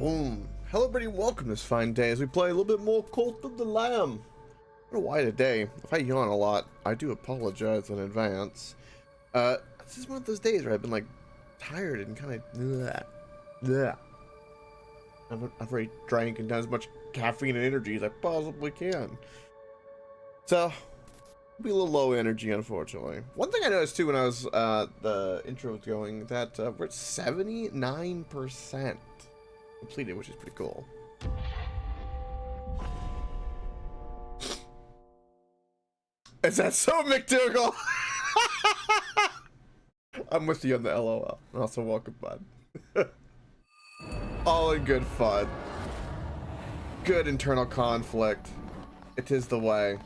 Boom. Hello everybody, welcome this fine day as we play a little bit more Cult of the Lamb. I don't know why today. If I yawn a lot, I do apologize in advance. This is one of those days where I've been like tired and kind of I've already drank and done as much caffeine and energy as I possibly can. So be a little low energy, unfortunately. One thing I noticed too when I was the intro was going that we're at 79% completed, which is pretty cool. Is that so, McDougal? I'm with you on the LOL. Also, welcome, bud. All in good fun. Good internal conflict. It is the way.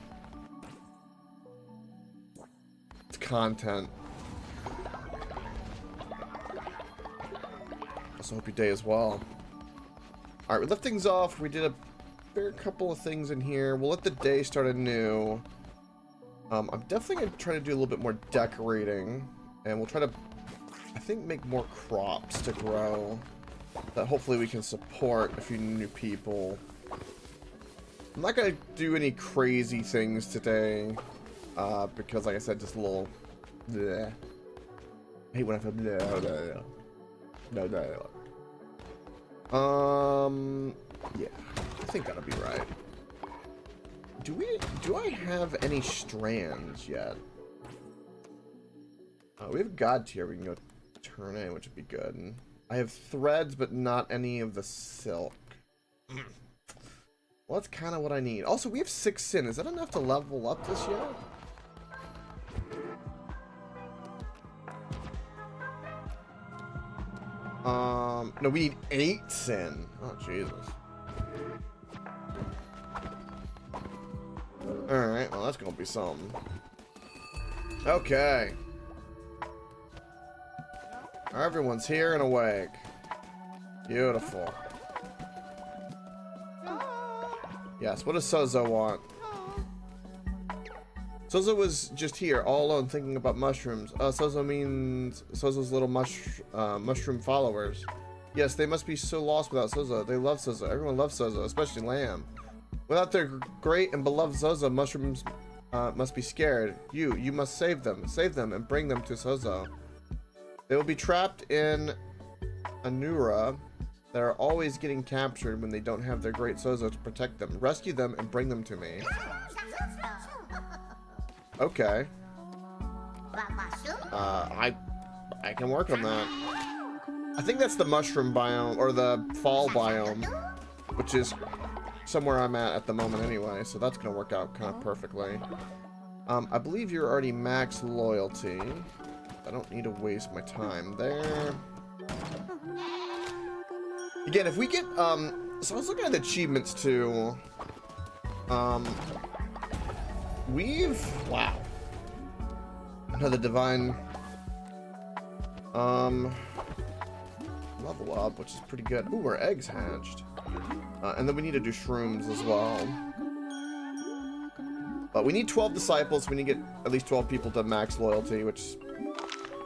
It's content. Also, hope your day as well. Alright, we left things off. We did a fair couple of things in here. We'll let the day start anew. I'm definitely going to try to do a little bit more decorating. And we'll try to, I think, make more crops to grow. That hopefully we can support a few new people. I'm not going to do any crazy things today. Because, like I said, just a little... bleh. I hate when I feel... No. Yeah, I think that'll be right. Do I have any strands yet? We have God tier we can go turn in, which would be good. I have threads, but not any of the silk. Well, that's kind of what I need. Also, we have 6 sin. Is that enough to level up this yet? No, we need 8 sin. Oh, Jesus. Alright, well, that's gonna be something. Okay. Everyone's here and awake. Beautiful. Yes, what does Sozo want? Sozo was just here, all alone, thinking about mushrooms. Sozo means Sozo's little mushroom followers. Yes, they must be so lost without Sozo. They love Sozo. Everyone loves Sozo, especially Lamb. Without their great and beloved Sozo, mushrooms must be scared. You must save them, and bring them to Sozo. They will be trapped in Anura. That are always getting captured when they don't have their great Sozo to protect them. Rescue them and bring them to me. Okay. I can work on that. I think that's the mushroom biome, or the fall biome, which is somewhere I'm at the moment anyway, so that's gonna work out kind of perfectly. I believe you're already max loyalty. I don't need to waste my time there. Again, if we get, so I was looking at the achievements too. Wow. Another divine, level up, which is pretty good. Ooh, our eggs hatched. And then we need to do shrooms as well. But we need 12 disciples. We need to get at least 12 people to max loyalty, which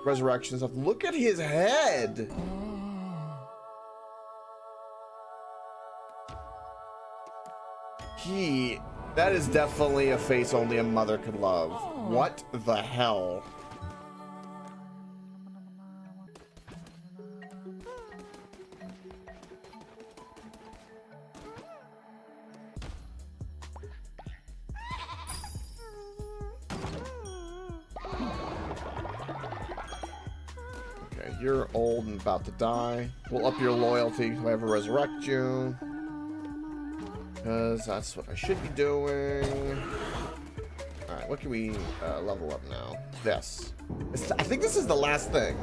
resurrection stuff. Look at his head. That is definitely a face only a mother could love. What the hell? Okay, you're old and about to die. We'll up your loyalty if I ever resurrect you. Because that's what I should be doing. Alright, what can we level up now? This. I think this is the last thing.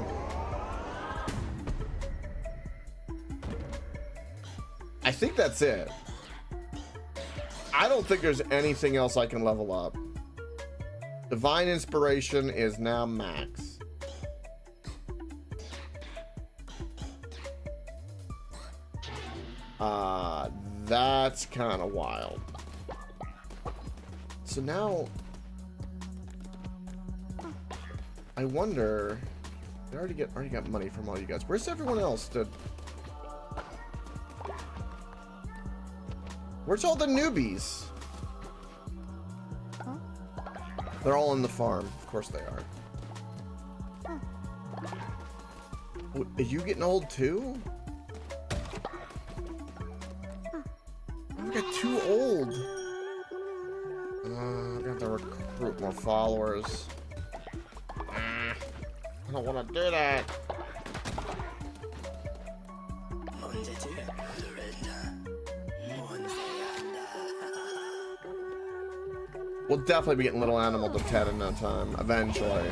I think that's it. I don't think there's anything else I can level up. Divine Inspiration is now max. That's kind of wild. So now, I wonder. I already got money from all you guys. Where's everyone else? Where's all the newbies? Huh? They're all in the farm. Of course they are. Huh. Are you getting old too? I got too old. I'm gonna have to recruit more followers. I don't want to do that. We'll definitely be getting Little Animal to 10 in no time, eventually.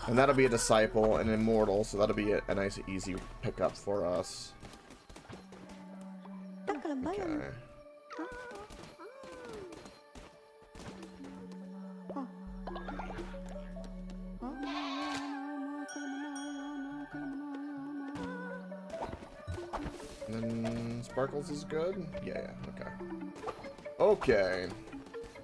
And that'll be a Disciple and Immortal, so that'll be a nice, easy pickup for us. Okay. And then Sparkles is good? Yeah, okay. Okay.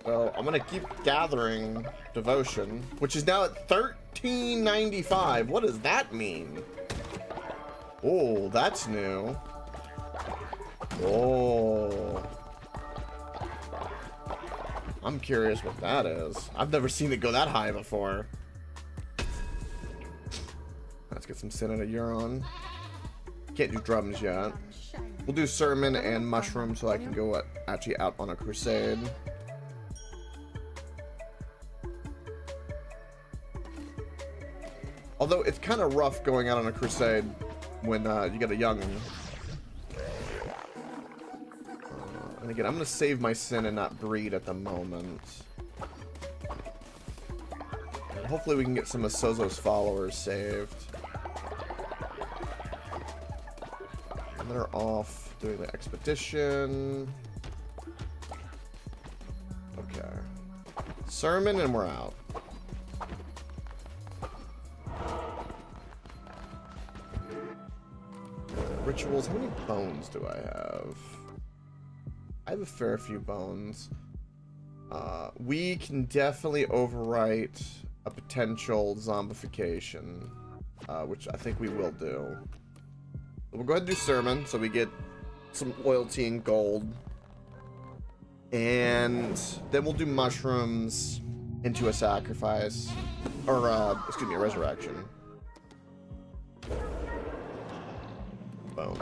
So I'm gonna keep gathering devotion, which is now at 1395. What does that mean? Oh, that's new. Oh. I'm curious what that is. I've never seen it go that high before. Let's get some Sin and a Euron. Can't do drums yet. We'll do Sermon and Mushroom so I can go actually out on a crusade. Although it's kind of rough going out on a crusade when you get a young'un. And again, I'm going to save my Sin and not breed at the moment. And hopefully we can get some of Sozo's followers saved. And they're off doing the expedition. Okay. Sermon and we're out. Rituals, how many bones do I have? I have a fair few bones. We can definitely overwrite a potential zombification, which I think we will do. We'll go ahead and do Sermon, so we get some loyalty and gold. And then we'll do Mushrooms into a sacrifice. Or, excuse me, a resurrection. Boom.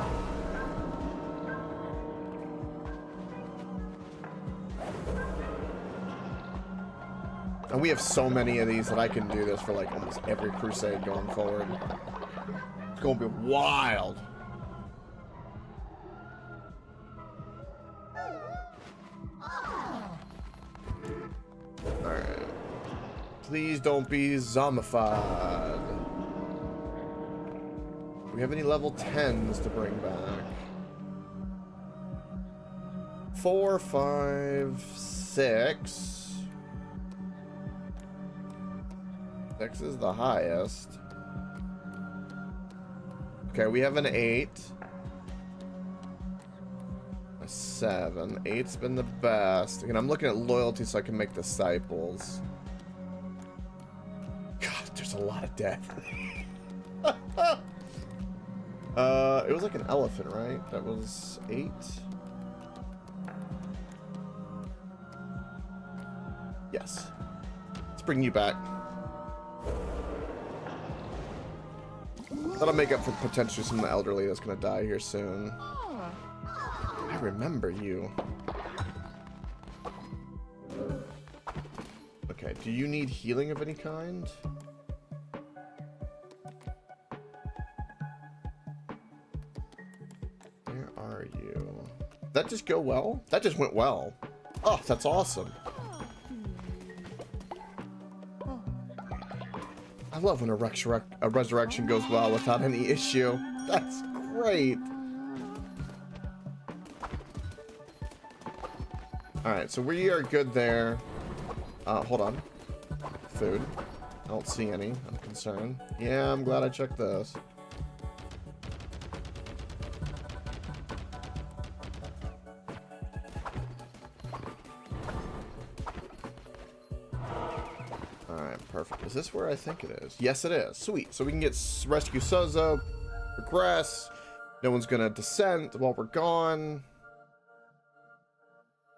And we have so many of these that I can do this for like almost every crusade going forward. It's gonna be wild. Alright. Please don't be zombified. Do we have any level 10s to bring back? 4, 5, 6. 6 is the highest. Okay, we have an 8. A 7. 8's been the best. Again, I'm looking at loyalty so I can make disciples. God, there's a lot of death. It was like an elephant, right? That was 8. Yes. Let's bring you back. That'll make up for potentially some of the elderly that's gonna die here soon. I remember you. Okay, do you need healing of any kind? Where are you? Did that just go well? That just went well. Oh, that's awesome. I love when a resurrection goes well without any issue. That's great. Alright, so we are good there. Hold on. Food. I don't see any. I'm concerned. Yeah, I'm glad I checked this. Perfect. Is this where I think it is? Yes, it is. Sweet. So we can get rescue Sozo, progress. No one's gonna dissent while we're gone.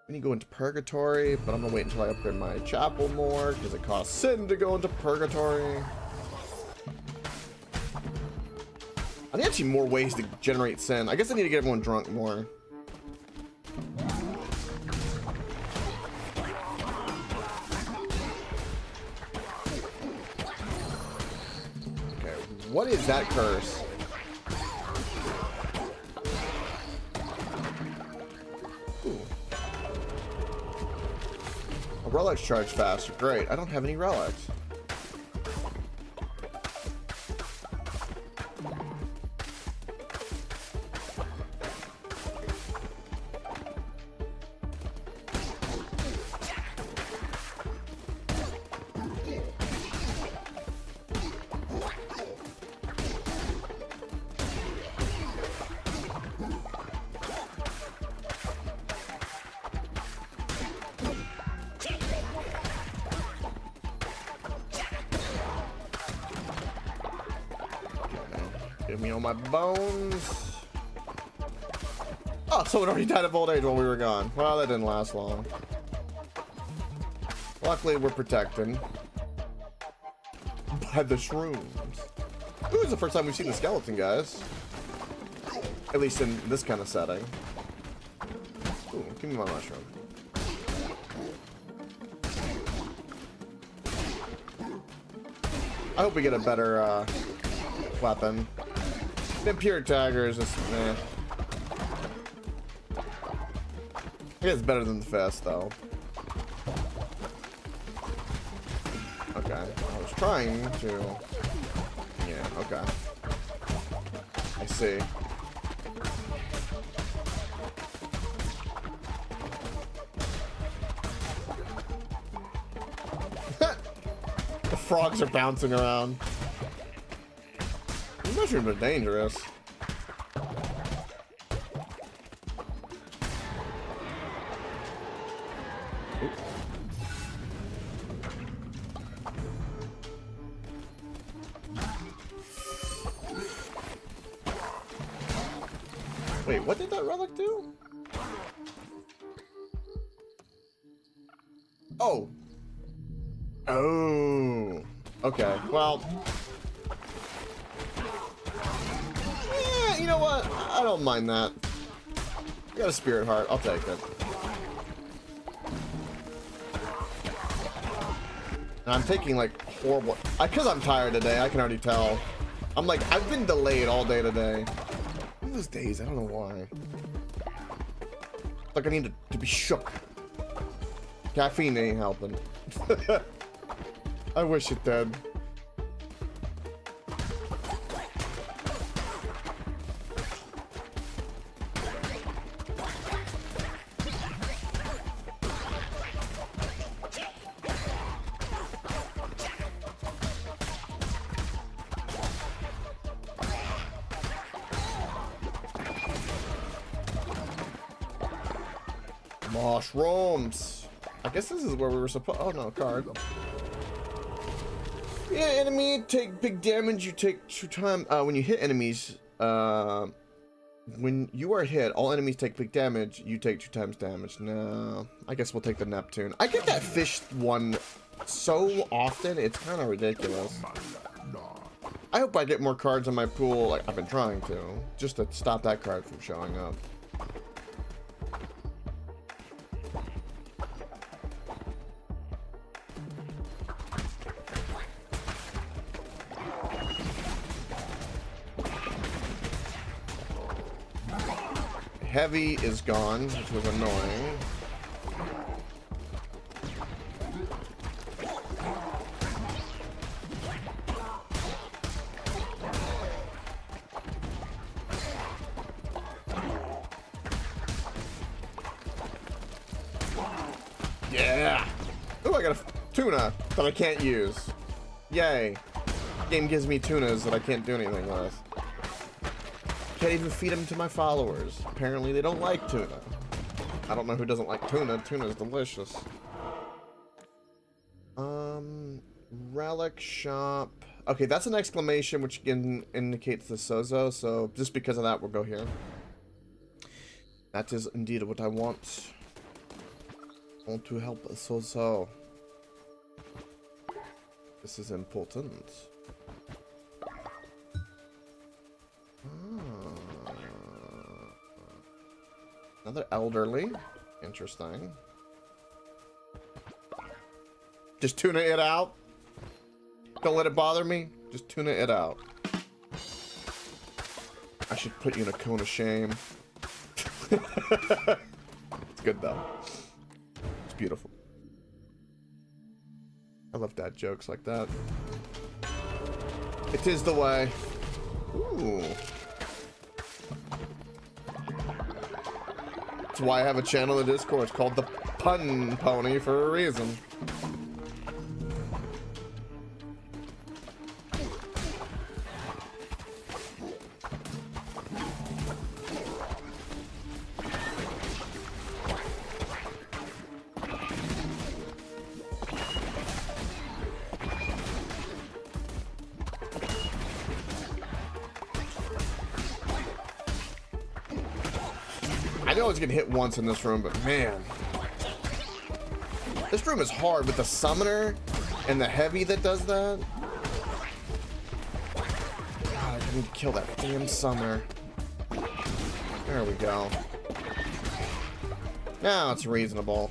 We need to go into purgatory, but I'm gonna wait until I upgrade my chapel more because it costs sin to go into purgatory. I need actually more ways to generate sin. I guess I need to get everyone drunk more. Okay, what is that curse? Ooh. A relics charge faster. Great. I don't have any relics. Give me all my bones. Oh, someone already died of old age while we were gone. Well, that didn't last long. Luckily, we're protected by the shrooms. Ooh, it's the first time we've seen the skeleton, guys. At least in this kind of setting. Ooh, give me my mushroom. I hope we get a better weapon. The pure dagger is just meh. I guess it's better than the fist, though. Okay, I was trying to. Yeah, okay. I see. The frogs are bouncing around. These mushrooms are dangerous. Oop. Wait, what did that relic do? Oh. Oh. Okay, well. You know what? I don't mind that. I got a spirit heart. I'll take it. And I'm taking like horrible. Because I'm tired today. I can already tell. I'm like, I've been delayed all day today. One of those days, I don't know why. Like I need to be shook. Caffeine ain't helping. I wish it did. Mushrooms. I guess this is where we were supposed. Oh no, card. Yeah, enemy take big damage. You take 2 times. When you hit enemies, when you are hit, all enemies take big damage. You take 2 times damage. No, I guess we'll take the Neptune. I get that fish one so often, it's kind of ridiculous. I hope I get more cards in my pool. Like I've been trying to, just to stop that card from showing up. Heavy is gone, which was annoying. Yeah! Ooh, I got a tuna that I can't use. Yay. Game gives me tunas that I can't do anything with. Can't even feed them to my followers. Apparently they don't like tuna. I don't know who doesn't like tuna. Tuna's delicious. Relic shop. Okay, that's an exclamation which indicates the Sozo, so just because of that we'll go here. That is indeed what I want. Want to help so. This is important. Another elderly. Interesting. Just tuna it out. Don't let it bother me. Just tuna it out. I should put you in a cone of shame. It's good though. It's beautiful. I love dad jokes like that. It is the way. Ooh. That's why I have a channel in the Discord. It's called the Pun Pony for a reason. I know it's gonna hit once in this room, but man, this room is hard with the summoner and the heavy that does that. God, I need to kill that damn summoner. There we go. Now it's reasonable.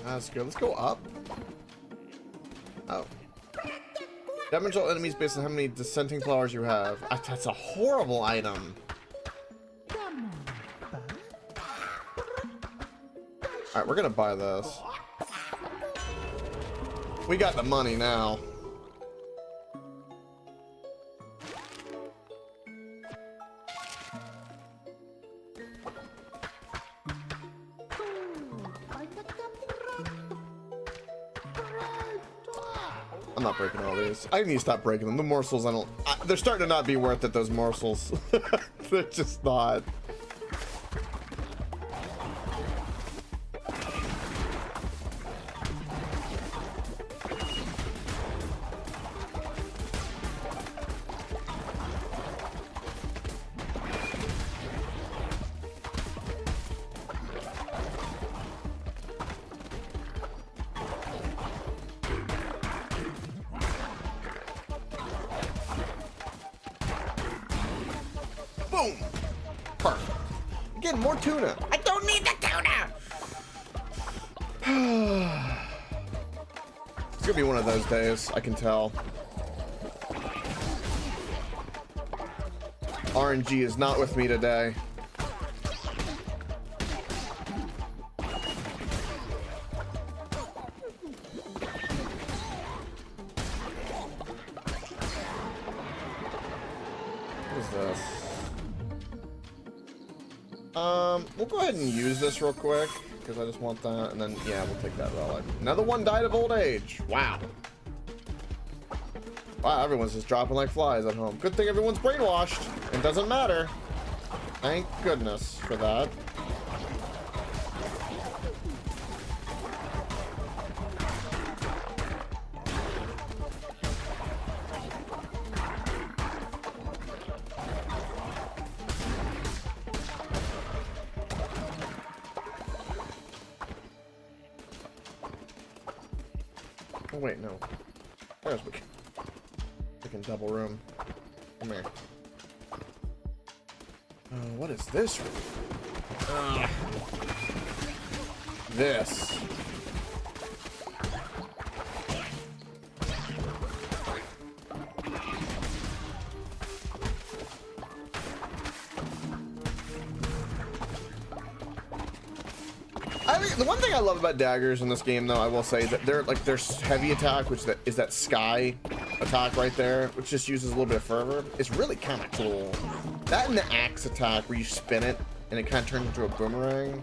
That's good. Let's go up. Oh. Damage all enemies based on how many dissenting flowers you have. That's a horrible item. Alright, we're gonna buy this. We got the money now. I'm not breaking all these. I need to stop breaking them. The morsels, they're starting to not be worth it, those morsels. They're just not. Boom! Perfect. Again, more tuna. I don't need the tuna! It's gonna be one of those days, I can tell. RNG is not with me today. What is this? We'll go ahead and use this real quick, because I just want that, and then, yeah, we'll take that relic. Another one died of old age. Wow. Wow, everyone's just dropping like flies at home. Good thing everyone's brainwashed. It doesn't matter. Thank goodness for that. Oh wait, no. There's we can double room. Come here. What is this room? This. The one thing I love about daggers in this game, though, I will say that they're like their heavy attack, which is that sky attack right there, which just uses a little bit of fervor. It's really kind of cool. That and the axe attack where you spin it and it kind of turns into a boomerang.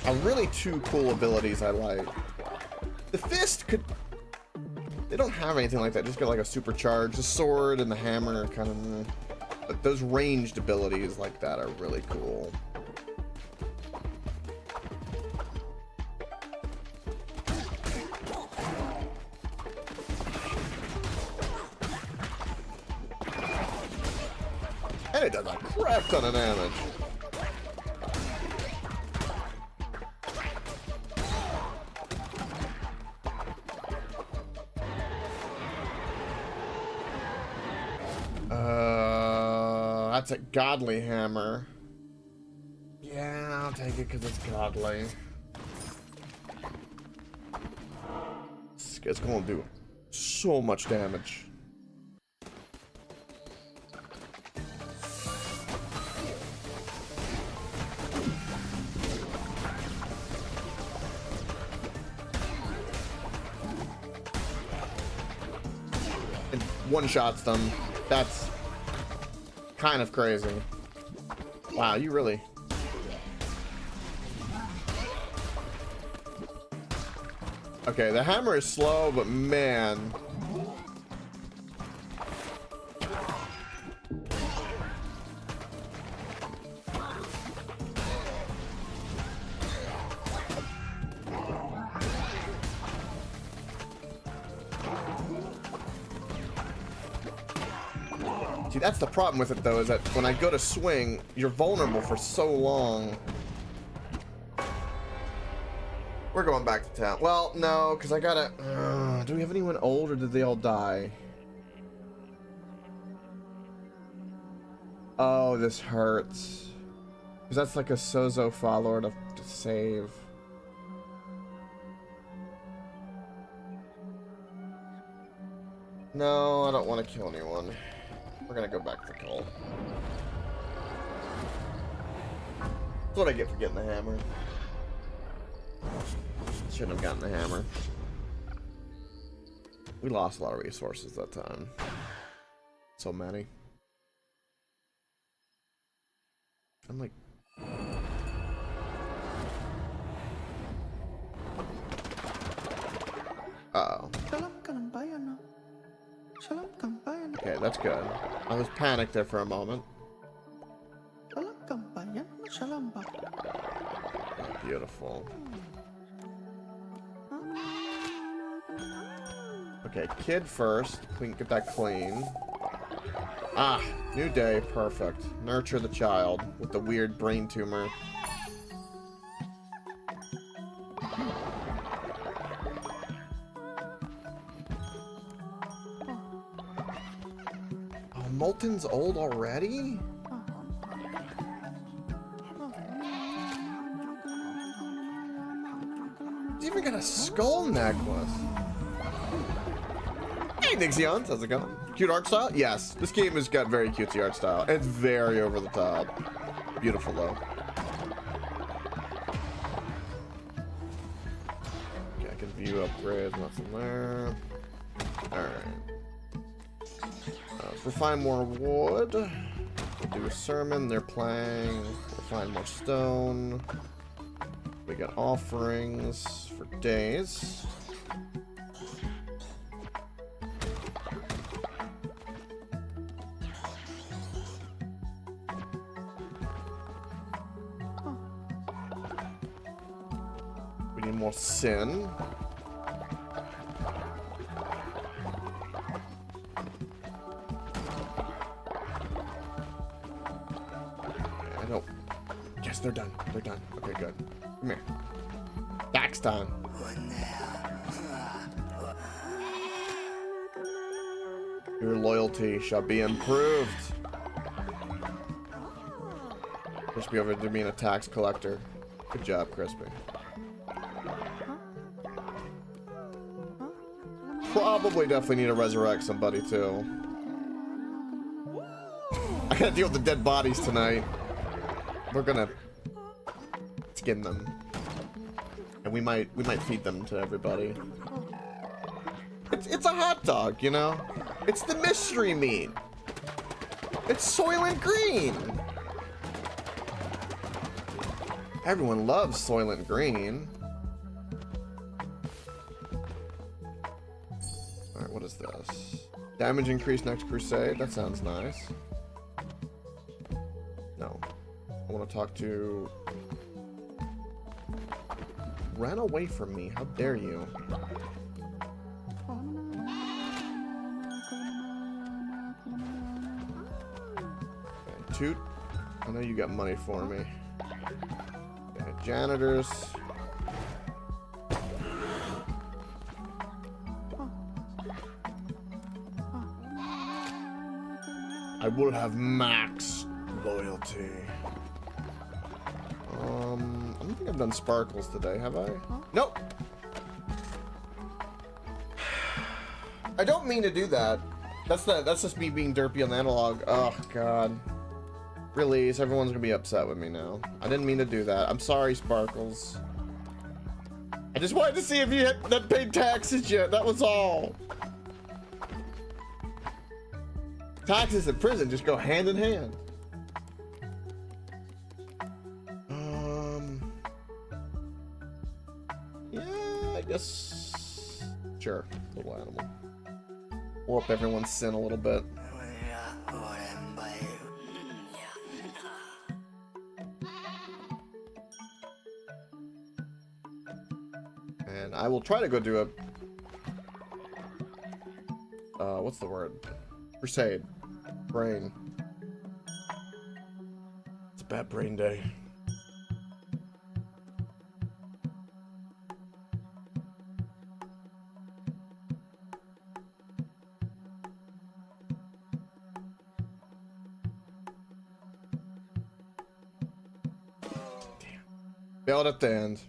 Are really two cool abilities I like. The fist could... They don't have anything like that. Just got like a supercharge. The sword and the hammer kind of... But those ranged abilities like that are really cool. And it does a crap ton of damage. That's a godly hammer. Yeah, I'll take it because it's godly. It's going to do so much damage. And one-shots them. That's kind of crazy. Wow, you really... Okay, the hammer is slow, but man... See, that's the problem with it, though, is that when I go to swing, you're vulnerable for so long. We're going back to town. Well, no, because I gotta... do we have anyone old, or did they all die? Oh, this hurts. Because that's like a Sozo follower to save. No, I don't want to kill anyone. We're gonna go back to Cole. That's what I get for getting the hammer. Shouldn't have gotten the hammer. We lost a lot of resources that time. So many. I'm like... Uh-oh. Okay, that's good. I was panicked there for a moment. Beautiful. Okay, kid first. Clean, get that clean. Ah, new day. Perfect. Nurture the child with the weird brain tumor. Oh, Molten's old already? He's even got a skull necklace. Hey, Nixions, how's it going? Cute art style? Yes, this game has got very cutesy art style. It's very over the top. Beautiful, though. Okay, I can view upgrades, nothing there. Alright. Let's refine more wood. We'll do a sermon, they're playing. Refine more stone. We got offerings for days. We need more sin. I don't... Yes, they're done. They're done. Okay, good. Come here. Tax time. Your loyalty shall be improved. Crispy over there being a tax collector. Good job, Crispy. Probably definitely need to resurrect somebody too. I gotta deal with the dead bodies tonight. We're gonna skin them. And we might feed them to everybody. It's a hot dog, you know? It's the mystery meat. It's Soylent Green. Everyone loves Soylent Green. Alright, what is this? Damage increase next crusade. That sounds nice. No. I want to talk to... Ran away from me. How dare you? Okay, Toot. I know you got money for me. Okay, janitors. I will have max loyalty. I don't think I've done sparkles today, have I? Nope. I don't mean to do that. That's just me being derpy on the analog. Oh god. Release. Everyone's gonna be upset with me now. I didn't mean to do that. I'm sorry, Sparkles. I just wanted to see if you had paid taxes yet. That was all. Taxes and prison just go hand in hand. Yeah, I guess. Sure, little animal. Whoop everyone's sin a little bit. And I will try to go do a what's the word? Crusade. Brain. It's a bad brain day. Damn. Failed at the end.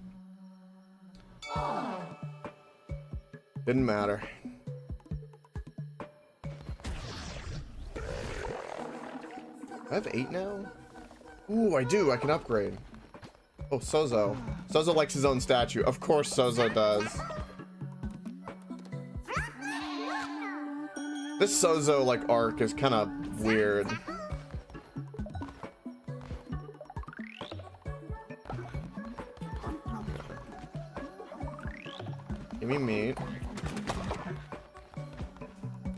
Didn't matter. I have 8 now? Ooh, I do. I can upgrade. Oh, Sozo. Sozo likes his own statue. Of course Sozo does. This Sozo, like, arc is kind of weird. Give me meat.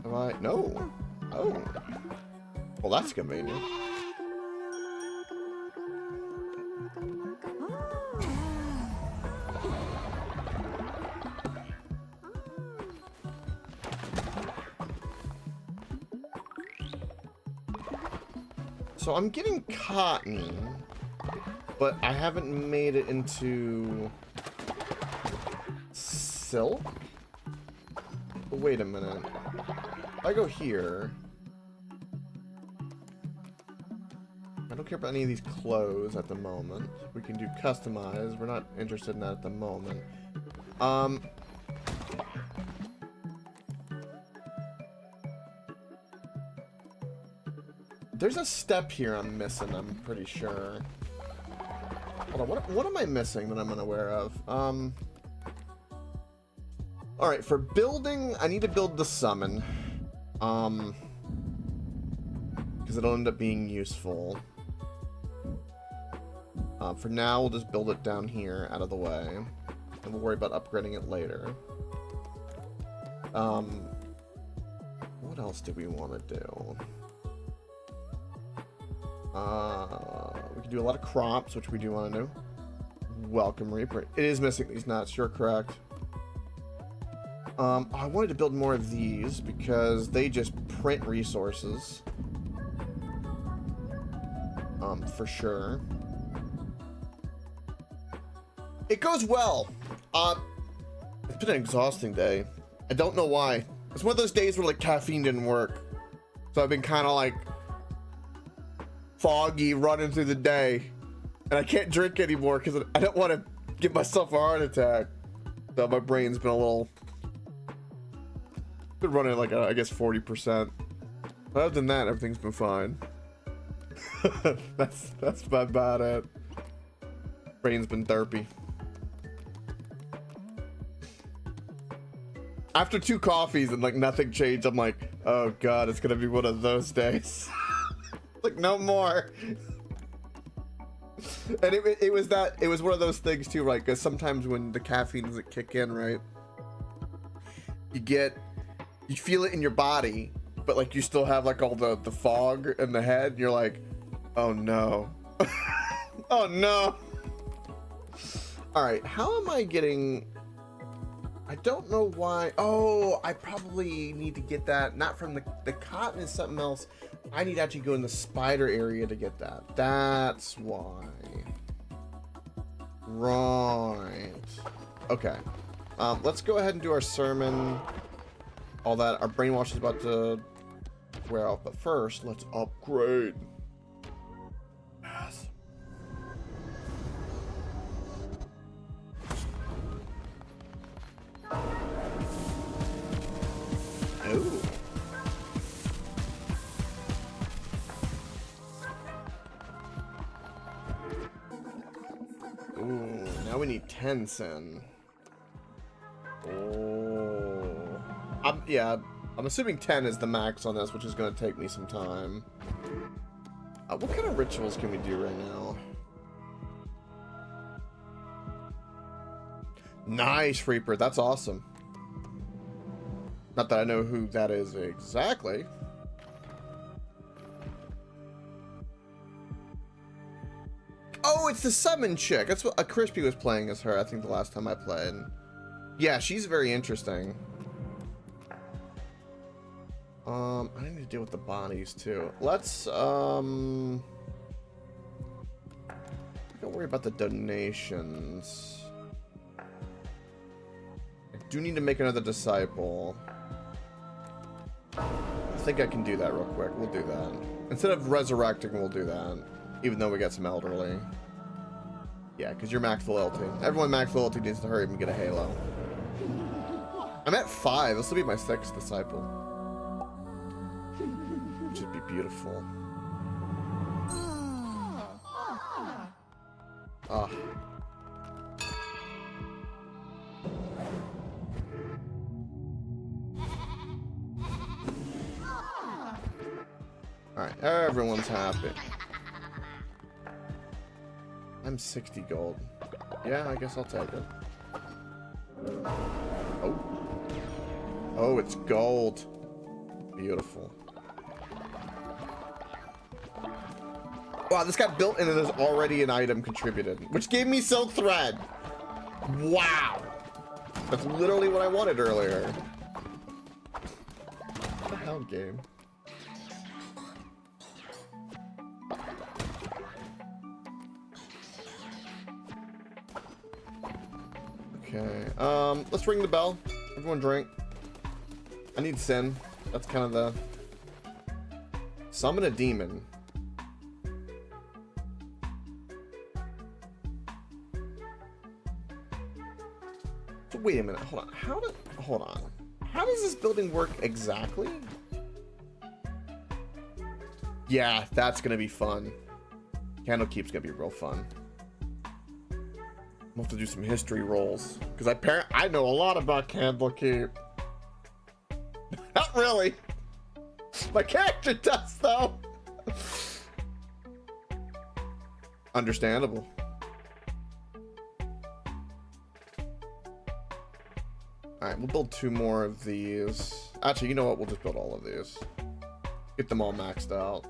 Have I? No. Oh. Well, that's convenient. So I'm getting cotton, but I haven't made it into silk. But wait a minute. If I go here, I don't care about any of these clothes at the moment. We can do customize. We're not interested in that at the moment. There's a step here I'm missing, I'm pretty sure. Hold on, what am I missing that I'm unaware of? Alright, for building, I need to build the summon. Because it'll end up being useful. For now, we'll just build it down here, out of the way. And we'll worry about upgrading it later. What else do we want to do? We can do a lot of crops, which we do want to do. Welcome Reaper. It is missing these nuts, you're correct. I wanted to build more of these because they just print resources. For sure. It goes well. It's been an exhausting day. I don't know why. It's one of those days where like caffeine didn't work. So I've been kind of like foggy running through the day, and I can't drink anymore because I don't want to give myself a heart attack. So my brain's been a little, been running like I guess 40%. But other than that, everything's been fine. that's about it. Brain's been derpy. After 2 coffees and like nothing changed, I'm like, oh god, it's gonna be one of those days. Like, no more. And it was that, it was one of those things too, right? Because sometimes when the caffeine doesn't kick in, right, you feel it in your body, but like you still have like all the fog in the head, and you're like, oh no. Oh no. All right, how am I getting, I don't know why. Oh, I probably need to get that, not from the cotton is something else. I need to actually go in the spider area to get that. That's why. Right. Okay. Let's go ahead and do our sermon. All that. Our brainwash is about to wear off, but first, let's upgrade. Yes. Oh. Ooh, now we need 10 sin. Oh. I'm assuming 10 is the max on this, which is going to take me some time. What kind of rituals can we do right now? Nice, Reaper. That's awesome. Not that I know who that is exactly. Oh, it's the summon chick. That's what a Crispy was playing as her, I think, the last time I played. Yeah, she's very interesting. I need to deal with the bodies too. Let's don't worry about the donations. I do need to make another disciple. I think I can do that real quick. We'll do that. Instead of resurrecting, we'll do that. Even though we got some elderly. Yeah, because you're max loyalty. Everyone max loyalty needs to hurry up and get a halo. I'm at 5. This will be my 6th disciple. Which would be beautiful. Ah. Alright, everyone's happy. I'm 60 gold. Yeah, I guess I'll take it. Oh. Oh, it's gold. Beautiful. Wow, this got built and there's already an item contributed, which gave me silk thread. Wow. That's literally what I wanted earlier. What the hell, game? Okay, let's ring the bell. Everyone drink. I need sin. That's kind of the... Summon a demon. So wait a minute, hold on. Hold on. How does this building work exactly? Yeah, that's gonna be fun. Candlekeep's gonna be real fun. We'll have to do some history rolls because I know a lot about Candlekeep. Not really. My character does though. Understandable. Alright, we'll build 2 more of these. Actually, you know what? We'll just build all of these. Get them all maxed out.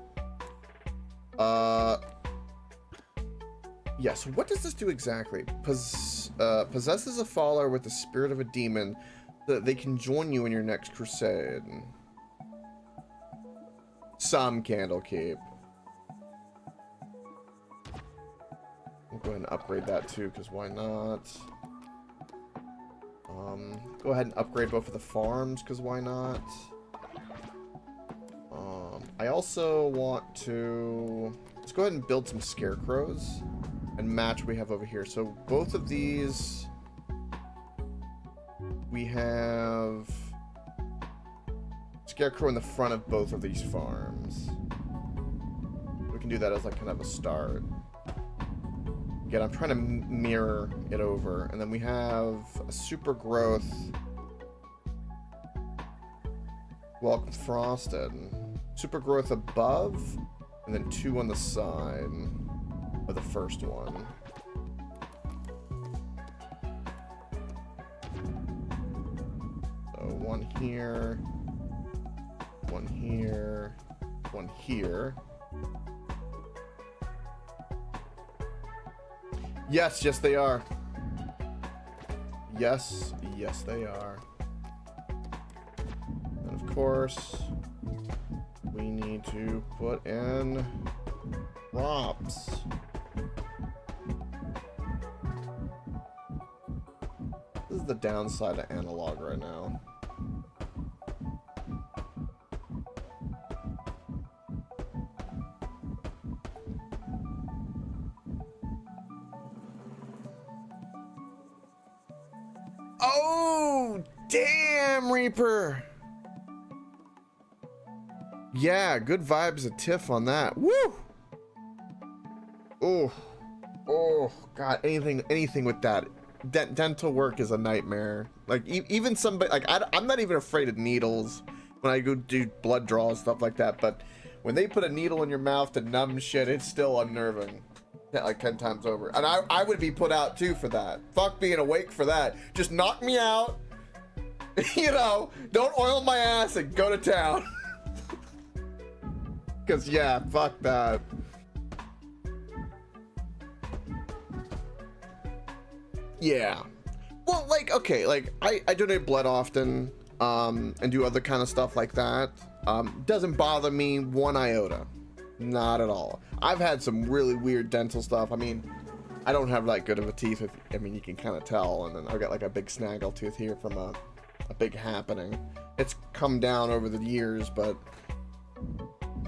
Yeah, so what does this do exactly? Possesses a follower with the spirit of a demon so that they can join you in your next crusade. Some Candlekeep. We'll go ahead and upgrade that too, because why not? Go ahead and upgrade both of the farms, because why not? I also want to... Let's go ahead and build some scarecrows and match what we have over here. So both of these... We have... Scarecrow in the front of both of these farms. We can do that as like kind of a start. Again, I'm trying to mirror it over. And then we have a super growth. Welcome Frosted. Super growth above, and then 2 on the side. Or the first one. So one here, one here, one here. Yes, yes they are. Yes, yes they are. And of course, we need to put in props. This is the downside of analog right now. Oh, damn, Reaper. Yeah, good vibes of Tiff on that. Woo! Oh, oh, God, anything with that. Dental work is a nightmare. Like, even somebody, like, I'm not even afraid of needles when I go do blood draws, stuff like that, but when they put a needle in your mouth to numb shit, it's still unnerving. Like 10 times over. And I would be put out too for that. Fuck being awake for that. Just knock me out. You know, don't oil my ass and go to town. Cause yeah, fuck that. Yeah. Well, like, okay, like I donate blood often, and do other kind of stuff like that. Doesn't bother me one iota. Not at all. I've had some really weird dental stuff. I mean, I don't have that good of a teeth. I mean, you can kind of tell. And then I've got like a big snaggle tooth here from a big happening. It's come down over the years, but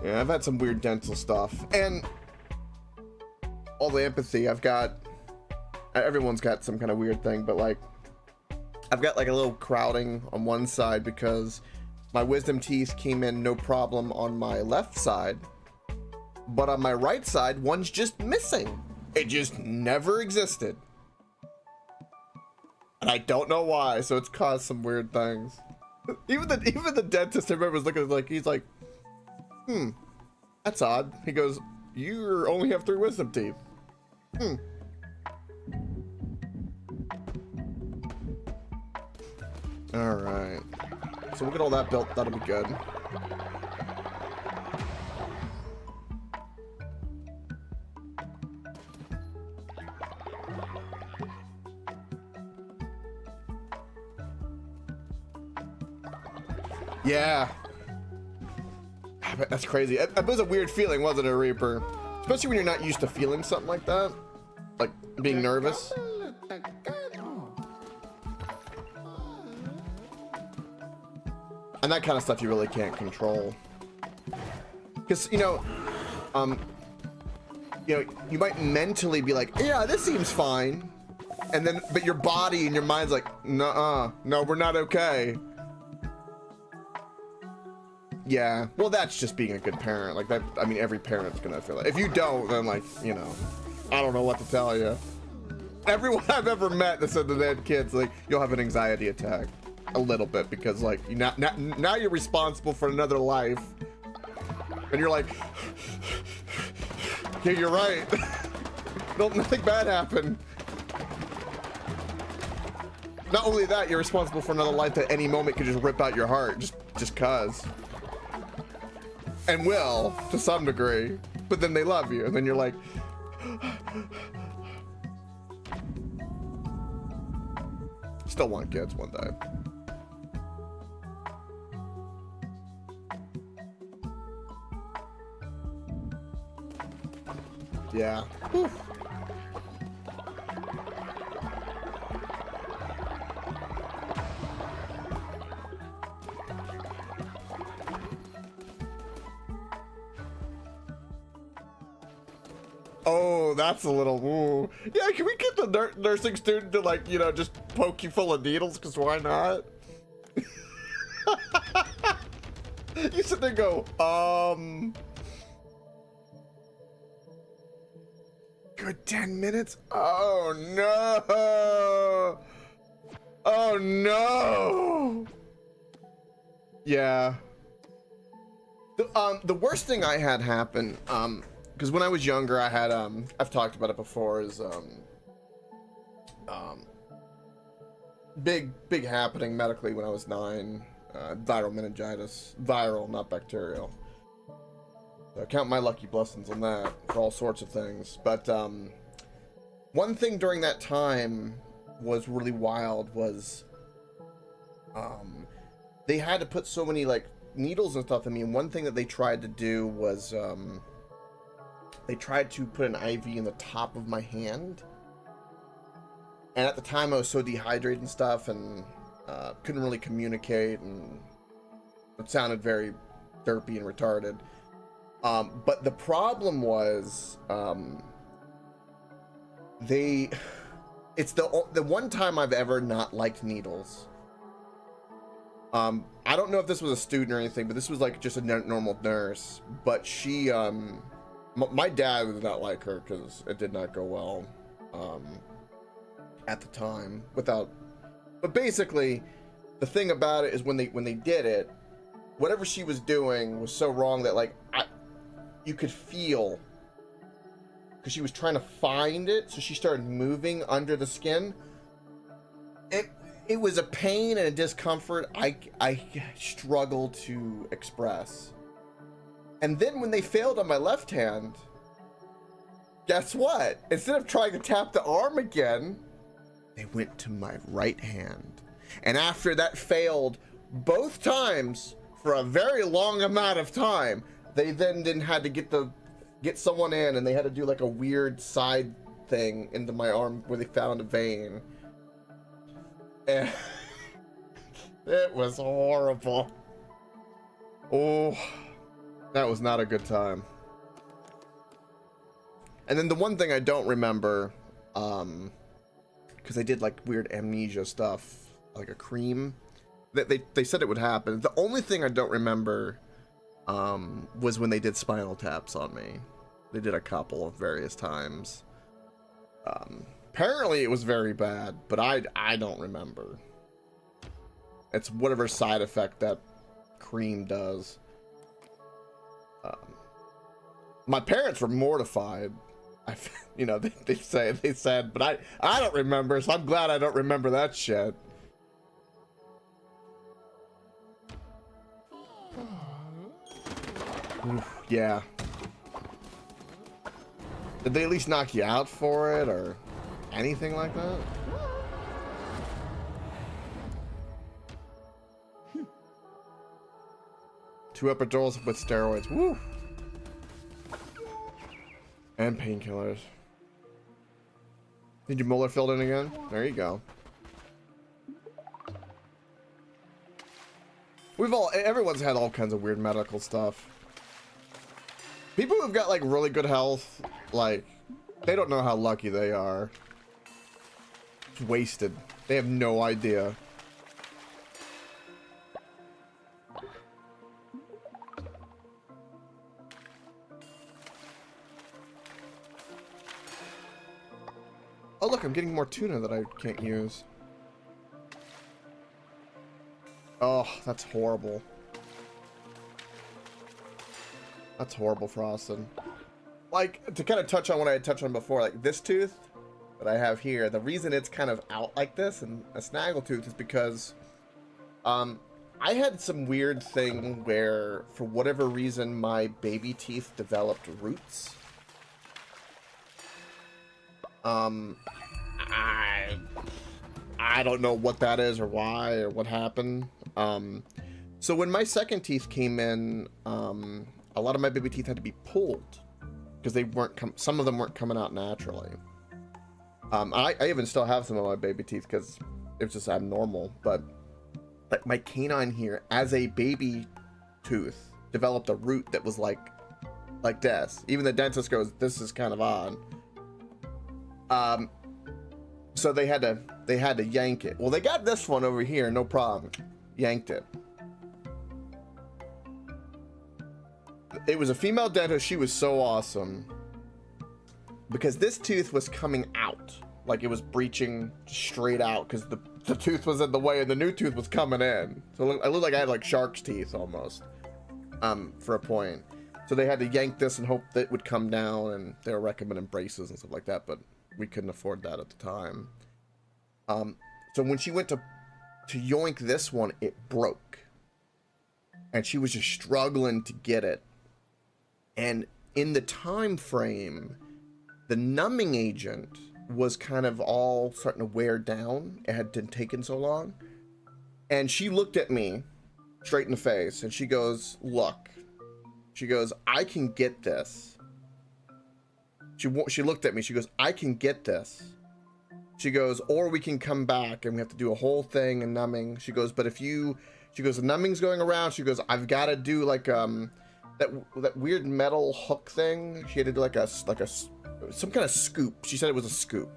yeah, I've had some weird dental stuff. And all the empathy I've got, everyone's got some kind of weird thing, but like, I've got like a little crowding on one side because my wisdom teeth came in no problem on my left side. But on my right side, one's just missing. It just never existed. And I don't know why, so it's caused some weird things. Even the dentist I remember was looking at like, he's like, that's odd. He goes, you only have 3 wisdom teeth. Alright. So we'll get all that built, that'll be good. Yeah. That's crazy. It was a weird feeling, wasn't it, Reaper? Especially when you're not used to feeling something like that. Like being nervous. And that kind of stuff you really can't control. Because, you know, you might mentally be like, yeah, this seems fine. And then, but your body and your mind's like, nuh-uh, no, we're not okay. Yeah, well, that's just being a good parent. Like that, I mean, every parent's gonna feel it. If you don't, then like, you know, I don't know what to tell you. Everyone I've ever met that said that they had kids, like, you'll have an anxiety attack. A little bit, because like, now you're responsible for another life. And you're like, yeah, you're right. Nothing bad happened. Not only that, you're responsible for another life that any moment could just rip out your heart, just cause. And will, to some degree, but then they love you, and then you're like, still want kids one day. Yeah. Whew. Oh, that's a little woo. Yeah, can we get the nursing student to, like, you know, just poke you full of needles? Because why not? You sit there and go, good 10 minutes? Oh, no. Oh, no. Yeah. The worst thing I had happen, because when I was younger, I had I've talked about it before, is big happening medically when I was 9. Viral meningitis, viral, not bacterial. So I count my lucky blessings on that for all sorts of things. But one thing during that time was really wild was they had to put so many like needles and stuff in me, and one thing that they tried to do was they tried to put an IV in the top of my hand, and at the time I was so dehydrated and stuff, and couldn't really communicate, and it sounded very derpy and retarded. But the problem was it's the one time I've ever not liked needles. I don't know if this was a student or anything, but this was like just a normal nurse. But she, my dad did not like her because it did not go well at the time. But basically, the thing about it is when they did it, whatever she was doing was so wrong that like you could feel, because she was trying to find it, so she started moving under the skin. It was a pain and a discomfort I struggled to express. And then when they failed on my left hand, guess what? Instead of trying to tap the arm again, they went to my right hand. And after that failed both times for a very long amount of time, they then had to get someone in, and they had to do like a weird side thing into my arm where they found a vein. And it was horrible. Oh, that was not a good time. And then the one thing I don't remember, because they did like weird amnesia stuff, like a cream, that they said it would happen. The only thing I don't remember was when they did spinal taps on me. They did a couple of various times. Apparently it was very bad, but I don't remember. It's whatever side effect that cream does. My parents were mortified. You know, they said, but I don't remember, so I'm glad I don't remember that shit. Oof, yeah. Did they at least knock you out for it or anything like that? 2 epidurals with steroids. Woo! And painkillers. Need your molar filled in again? There you go. Everyone's had all kinds of weird medical stuff. People who've got like really good health, like, they don't know how lucky they are. It's wasted. They have no idea. Oh look, I'm getting more tuna that I can't use. Oh, that's horrible. That's horrible, Frosted. Like, to kind of touch on what I had touched on before, like this tooth that I have here, the reason it's kind of out like this and a snaggle tooth is because I had some weird thing where, for whatever reason, my baby teeth developed roots. I don't know what that is or why or what happened. So when my second teeth came in, a lot of my baby teeth had to be pulled because they weren't some of them weren't coming out naturally. I even still have some of my baby teeth because it was just abnormal. But like my canine here, as a baby tooth, developed a root that was like this. Even the dentist goes, "This is kind of odd." So they had to yank it. Well, they got this one over here, no problem. Yanked it. It was a female dentist. She was so awesome because this tooth was coming out, like it was breaching straight out because the tooth was in the way and the new tooth was coming in. So I looked like I had like shark's teeth almost, for a point. So they had to yank this and hope that it would come down, and they were recommending braces and stuff like that, but we couldn't afford that at the time. So when she went to yoink this one, it broke. And she was just struggling to get it. And in the time frame, the numbing agent was kind of all starting to wear down. It had been taken so long. And she looked at me straight in the face, and she goes, look. She goes, I can get this. She looked at me. She goes, I can get this. She goes, or we can come back and we have to do a whole thing and numbing. She goes, but if you, she goes, the numbing's going around. She goes, I've got to do like that weird metal hook thing. She had to do like some kind of scoop. She said it was a scoop.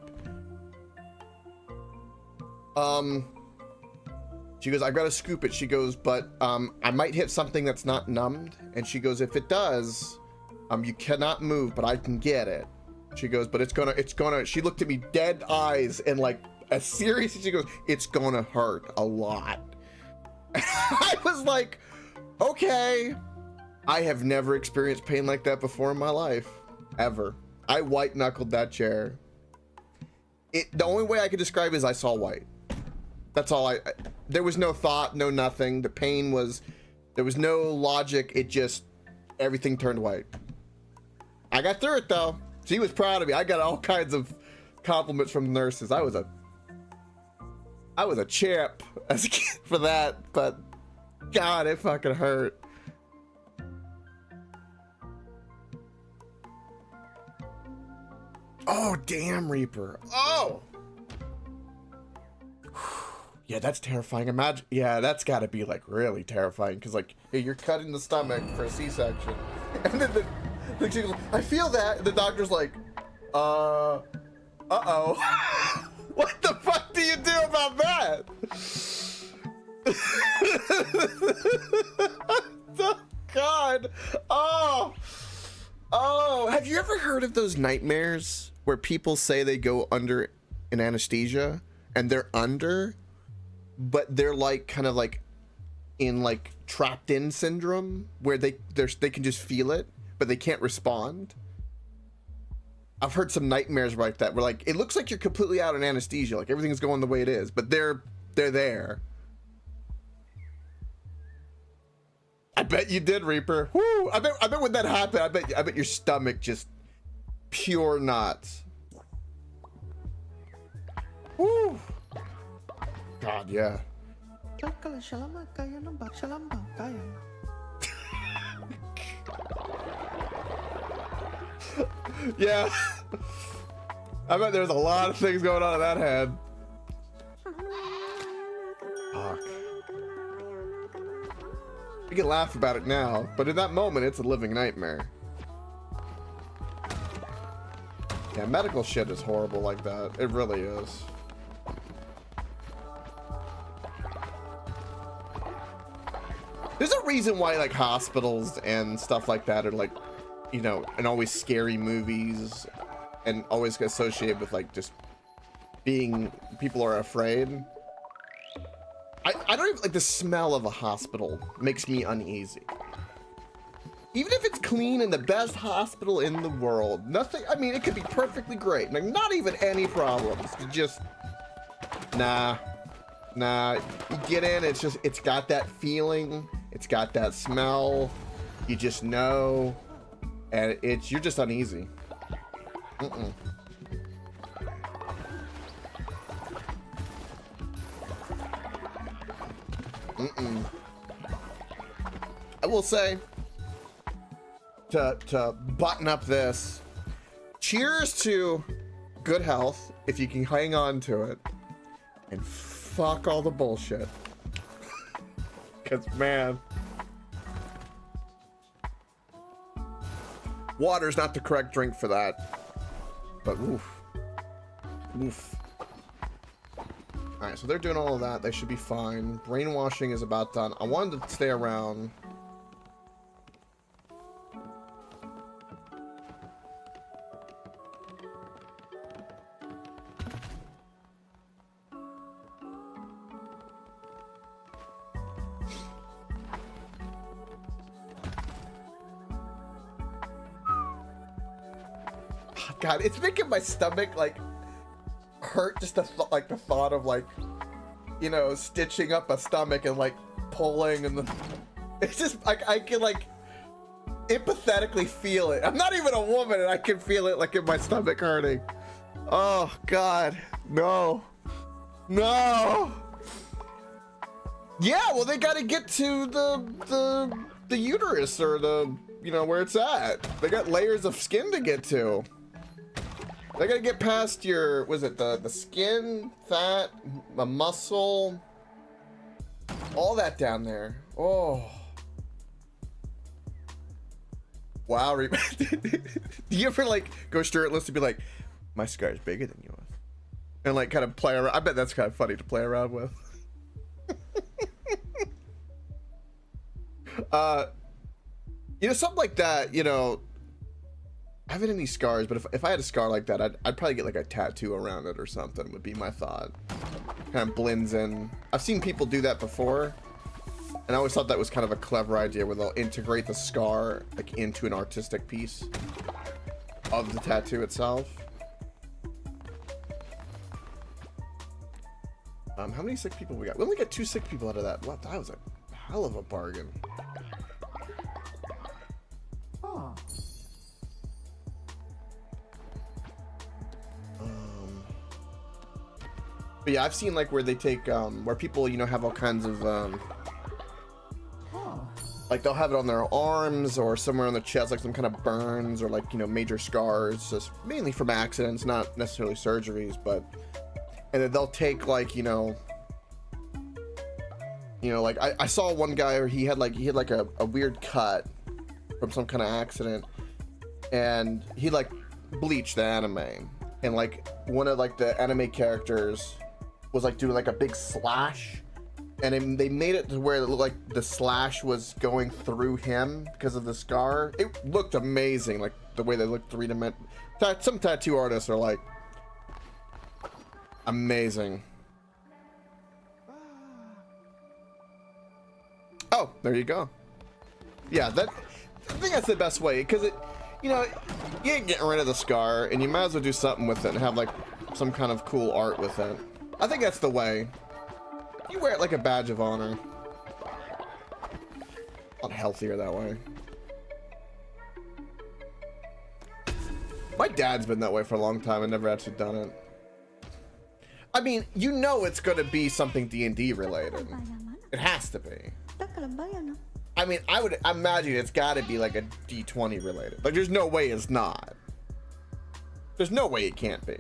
She goes, I've got to scoop it. She goes, but I might hit something that's not numbed. And she goes, if it does, you cannot move, but I can get it. She goes, but it's gonna, she looked at me dead eyes and like as serious as she goes, it's gonna hurt a lot. I was like, okay. I have never experienced pain like that before in my life, ever. I white knuckled that chair. The only way I could describe it is I saw white. That's all there was no thought, no nothing. The pain was, there was no logic. It just, everything turned white. I got through it though. She was proud of me. I got all kinds of compliments from the nurses. I was a champ as a kid for that, but God, it fucking hurt. Oh, damn, Reaper. Oh! Yeah, that's terrifying. Imagine, yeah, that's gotta be like really terrifying because like, hey, you're cutting the stomach for a C-section. And then she goes, I feel that. And the doctor's like, uh-oh. What the fuck do you do about that? Oh, God. Oh, have you ever heard of those nightmares where people say they go under an anesthesia and they're under, but they're like kind of like in like trapped in syndrome where they can just feel it, but they can't respond? I've heard some nightmares like that where like it looks like you're completely out in anesthesia, like everything's going the way it is, but they're there. I bet you did, Reaper. Woo! I bet when that happened, I bet your stomach just pure knots. Woo! God, yeah. Yeah. I bet there's a lot of things going on in that head. Fuck. We can laugh about it now, but in that moment, it's a living nightmare. Yeah, medical shit is horrible like that. It really is. There's a reason why like hospitals and stuff like that are like, you know, and always scary movies and always associated with like just being, people are afraid. I don't even like the smell of a hospital makes me uneasy. Even if it's clean and the best hospital in the world, nothing, I mean, it could be perfectly great. Like not even any problems. Just, nah. You get in, it's just, it's got that feeling. It's got that smell. You just know. And you're just uneasy. Mm-mm. Mm-mm. I will say, to button up this, cheers to good health, if you can hang on to it, and fuck all the bullshit. Because, man, water's not the correct drink for that. But, oof. Alright, so they're doing all of that. They should be fine. Brainwashing is about done. I wanted to stay around. God, it's making my stomach like hurt just the thought of like, you know, stitching up a stomach and like pulling and it's just like I can like empathetically feel it. I'm not even a woman and I can feel it like in my stomach hurting. Oh God, no. Yeah, well they gotta get to the uterus or the, you know, where it's at. They got layers of skin to get to. They gotta get past your, was it the skin, fat, the muscle, all that down there. Oh. Wow. Do you ever like go shirtless to be like, my scar is bigger than yours? And like kind of play around. I bet that's kind of funny to play around with. You know, something like that, you know, I haven't any scars, but if I had a scar like that, I'd probably get like a tattoo around it or something would be my thought. Kind of blends in. I've seen people do that before, and I always thought that was kind of a clever idea where they'll integrate the scar like into an artistic piece of the tattoo itself. How many sick people we got? We only got 2 sick people out of that. What? That was a hell of a bargain. Oh. But yeah, I've seen like where they take where people, you know, have all kinds of like they'll have it on their arms or somewhere on the chest, like some kind of burns or like, you know, major scars, just mainly from accidents, not necessarily surgeries, but and then they'll take like, you know, like I saw one guy where he had like a weird cut from some kind of accident, and he like bleached the anime, and like one of like the anime characters was like doing like a big slash, and they made it to where it looked like the slash was going through him because of the scar. It looked amazing, like the way they looked 3D. Some tattoo artists are like amazing. Oh, there you go. Yeah, I think that's the best way, because it, you know, you ain't getting rid of the scar, and you might as well do something with it and have like some kind of cool art with it. I think that's the way. You wear it like a badge of honor. A lot healthier that way. My dad's been that way for a long time and never actually done it. I mean, you know it's gonna be something D&D related. It has to be. I mean, I would imagine it's gotta be like a D20 related. Like, there's no way it's not. There's no way it can't be.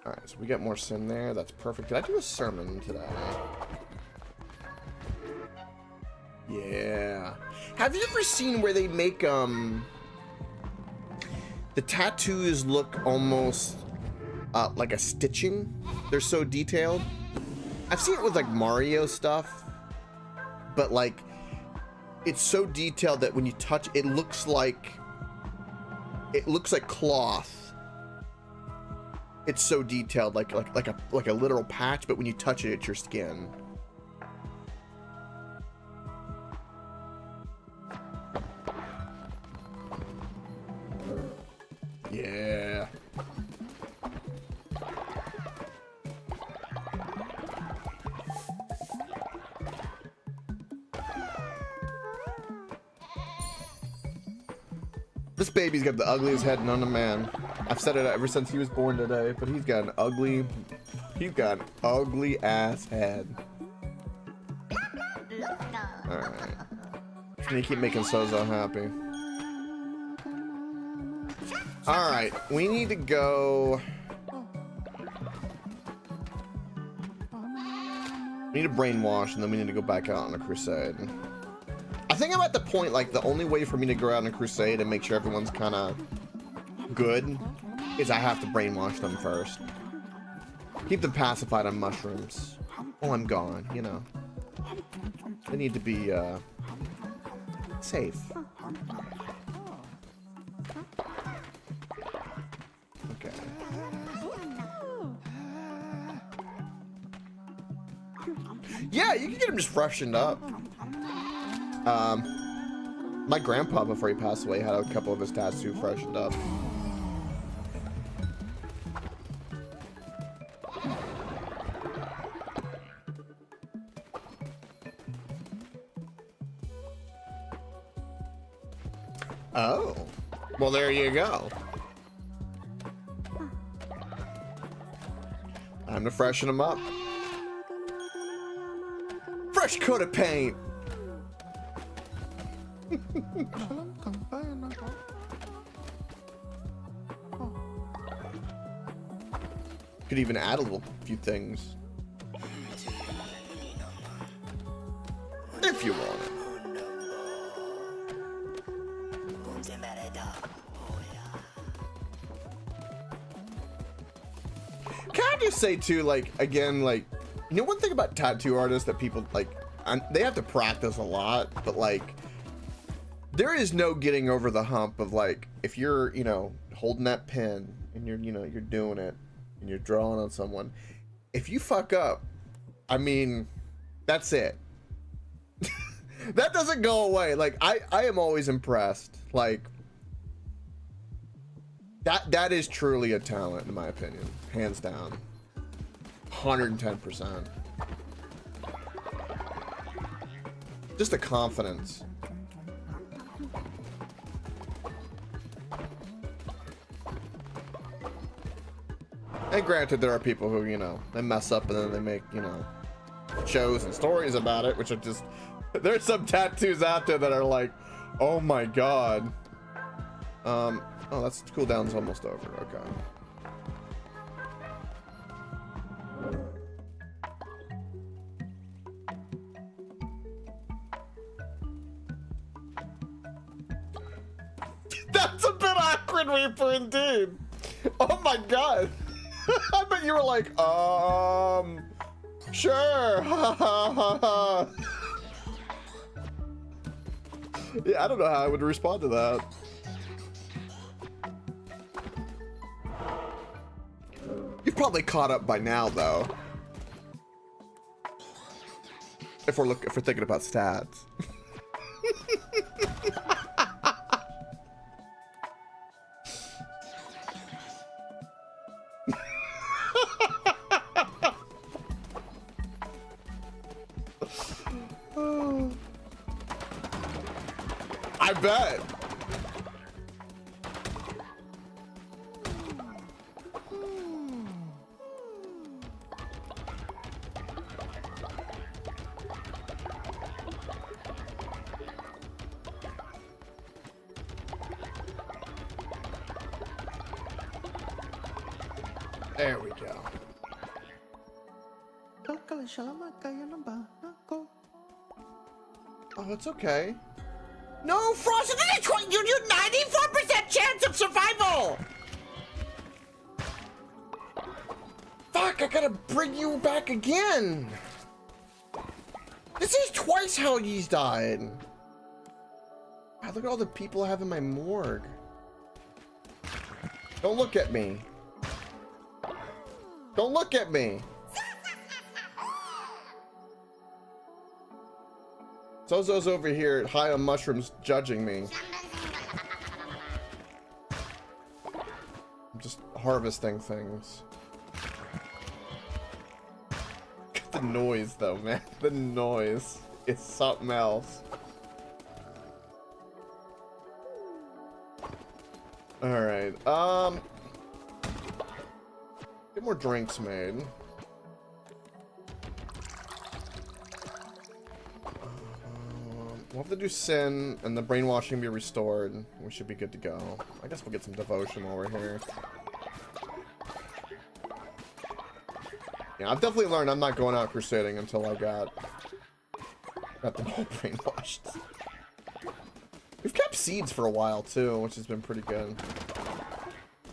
Alright, so we got more sin there. That's perfect. Did I do a sermon today? Yeah. Have you ever seen where they make the tattoos look almost like a stitching? They're so detailed. I've seen it with like Mario stuff, but like it's so detailed that when you touch it, looks like cloth. It's so detailed, like a literal patch, but when you touch it, it's your skin. Yeah. This baby's got the ugliest head known to man. I've said it ever since he was born today, but he's got an ugly ass head. Alright. Just need to keep making Sozo happy. Alright, we need to go. We need to brainwash, and then we need to go back out on a crusade. I think I'm at the point, like, the only way for me to go out on a crusade and make sure everyone's kind of good is I have to brainwash them first. Keep them pacified on mushrooms. Oh, I'm gone, you know. They need to be, safe. Okay. Yeah, you can get them just freshened up. My grandpa, before he passed away, had a couple of his tattoos freshened up. Oh, well, there you go. Time to freshen them up. Fresh coat of paint. Could even add a little few things. If you want it. Can I just say too, like, again, like, you know, one thing about tattoo artists that people like, they have to practice a lot, but like, there is no getting over the hump of like, if you're, you know, holding that pen and you're, you know, you're doing it and you're drawing on someone, if you fuck up, I mean, that's it. That doesn't go away. Like, I am always impressed. Like, that is truly a talent, in my opinion, hands down. 110%. Just the confidence. And granted, there are people who, you know, they mess up and then they make, you know, shows and stories about it, which are just, there's some tattoos out there that are like, oh my god. Oh, that's cooldown's almost over. Okay. That's a bit awkward, Reaper, indeed. Oh my god. I bet you were like, sure. Yeah, I don't know how I would respond to that. You've probably caught up by now, though. If we're thinking about stats. I bet. There we go. Oh, it's okay. No, Frost, you do 94% chance of survival! Fuck, I gotta bring you back again. This is twice how he's died. God, look at all the people I have in my morgue. Don't look at me. Don't look at me. Zozo's over here high on mushrooms judging me. I'm just harvesting things. The noise though, man. The noise is something else. Alright, get more drinks made. We'll have to do sin and the brainwashing be restored. We should be good to go. I guess we'll get some devotion while we're here. Yeah, I've definitely learned I'm not going out crusading until I got them all brainwashed. We've kept seeds for a while too, which has been pretty good.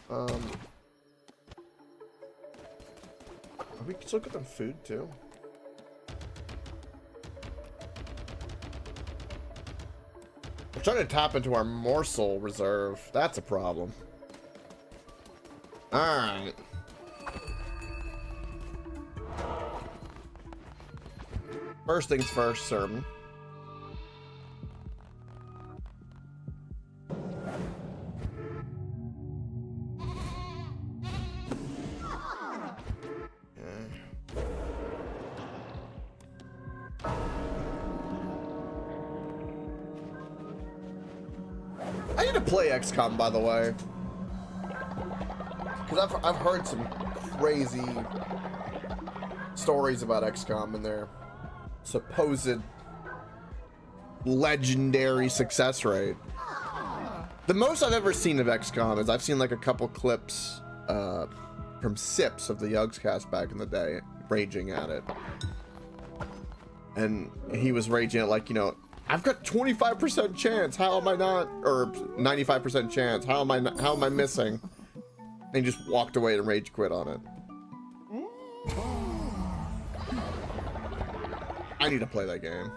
Are we still get them food too? We're trying to tap into our morsel reserve. That's a problem. Alright. First things first, sir. I need to play XCOM, by the way, because I've heard some crazy stories about XCOM and their supposed legendary success rate. The most I've ever seen of XCOM is I've seen like a couple clips from Sips of the Yugscast back in the day, raging at it, and he was raging at, like, you know, I've got 25% chance. How am I not? Or 95% chance. How am I missing? And he just walked away and rage quit on it. I need to play that game.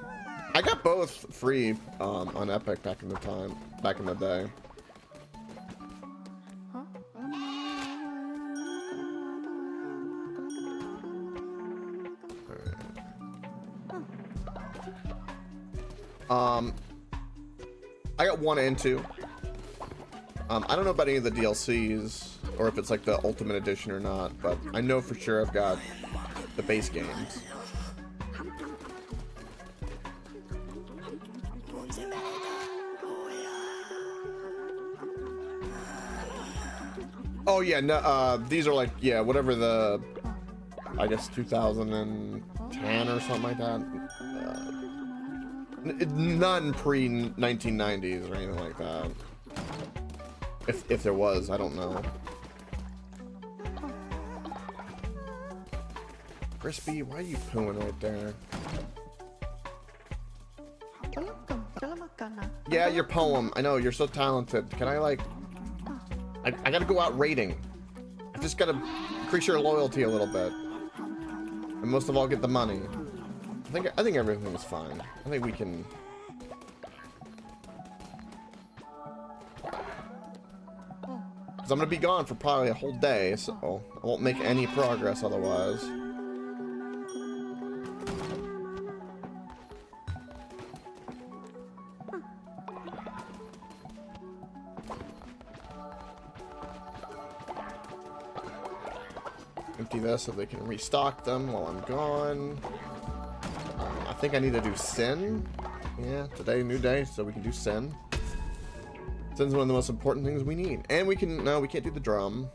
I got both free on Epic back in the day. I got 1 and 2. I don't know about any of the DLCs or if it's like the Ultimate Edition or not, but I know for sure I've got the base games. Oh yeah, no, these are like, yeah, whatever the, I guess 2010 or something like that. None pre-1990s or anything like that. If there was, I don't know. Crispy, why are you pooing right there? Yeah, your poem. I know, you're so talented. Can I, like... I gotta go out raiding. I just gotta increase your loyalty a little bit. And most of all, get the money. I think everything's fine. I think we can... Because I'm gonna be gone for probably a whole day, so I won't make any progress otherwise. Empty this so they can restock them while I'm gone. I think I need to do Sin. Yeah, today, new day, so we can do Sin. Sin's one of the most important things we need. And we can, no, we can't do the drum.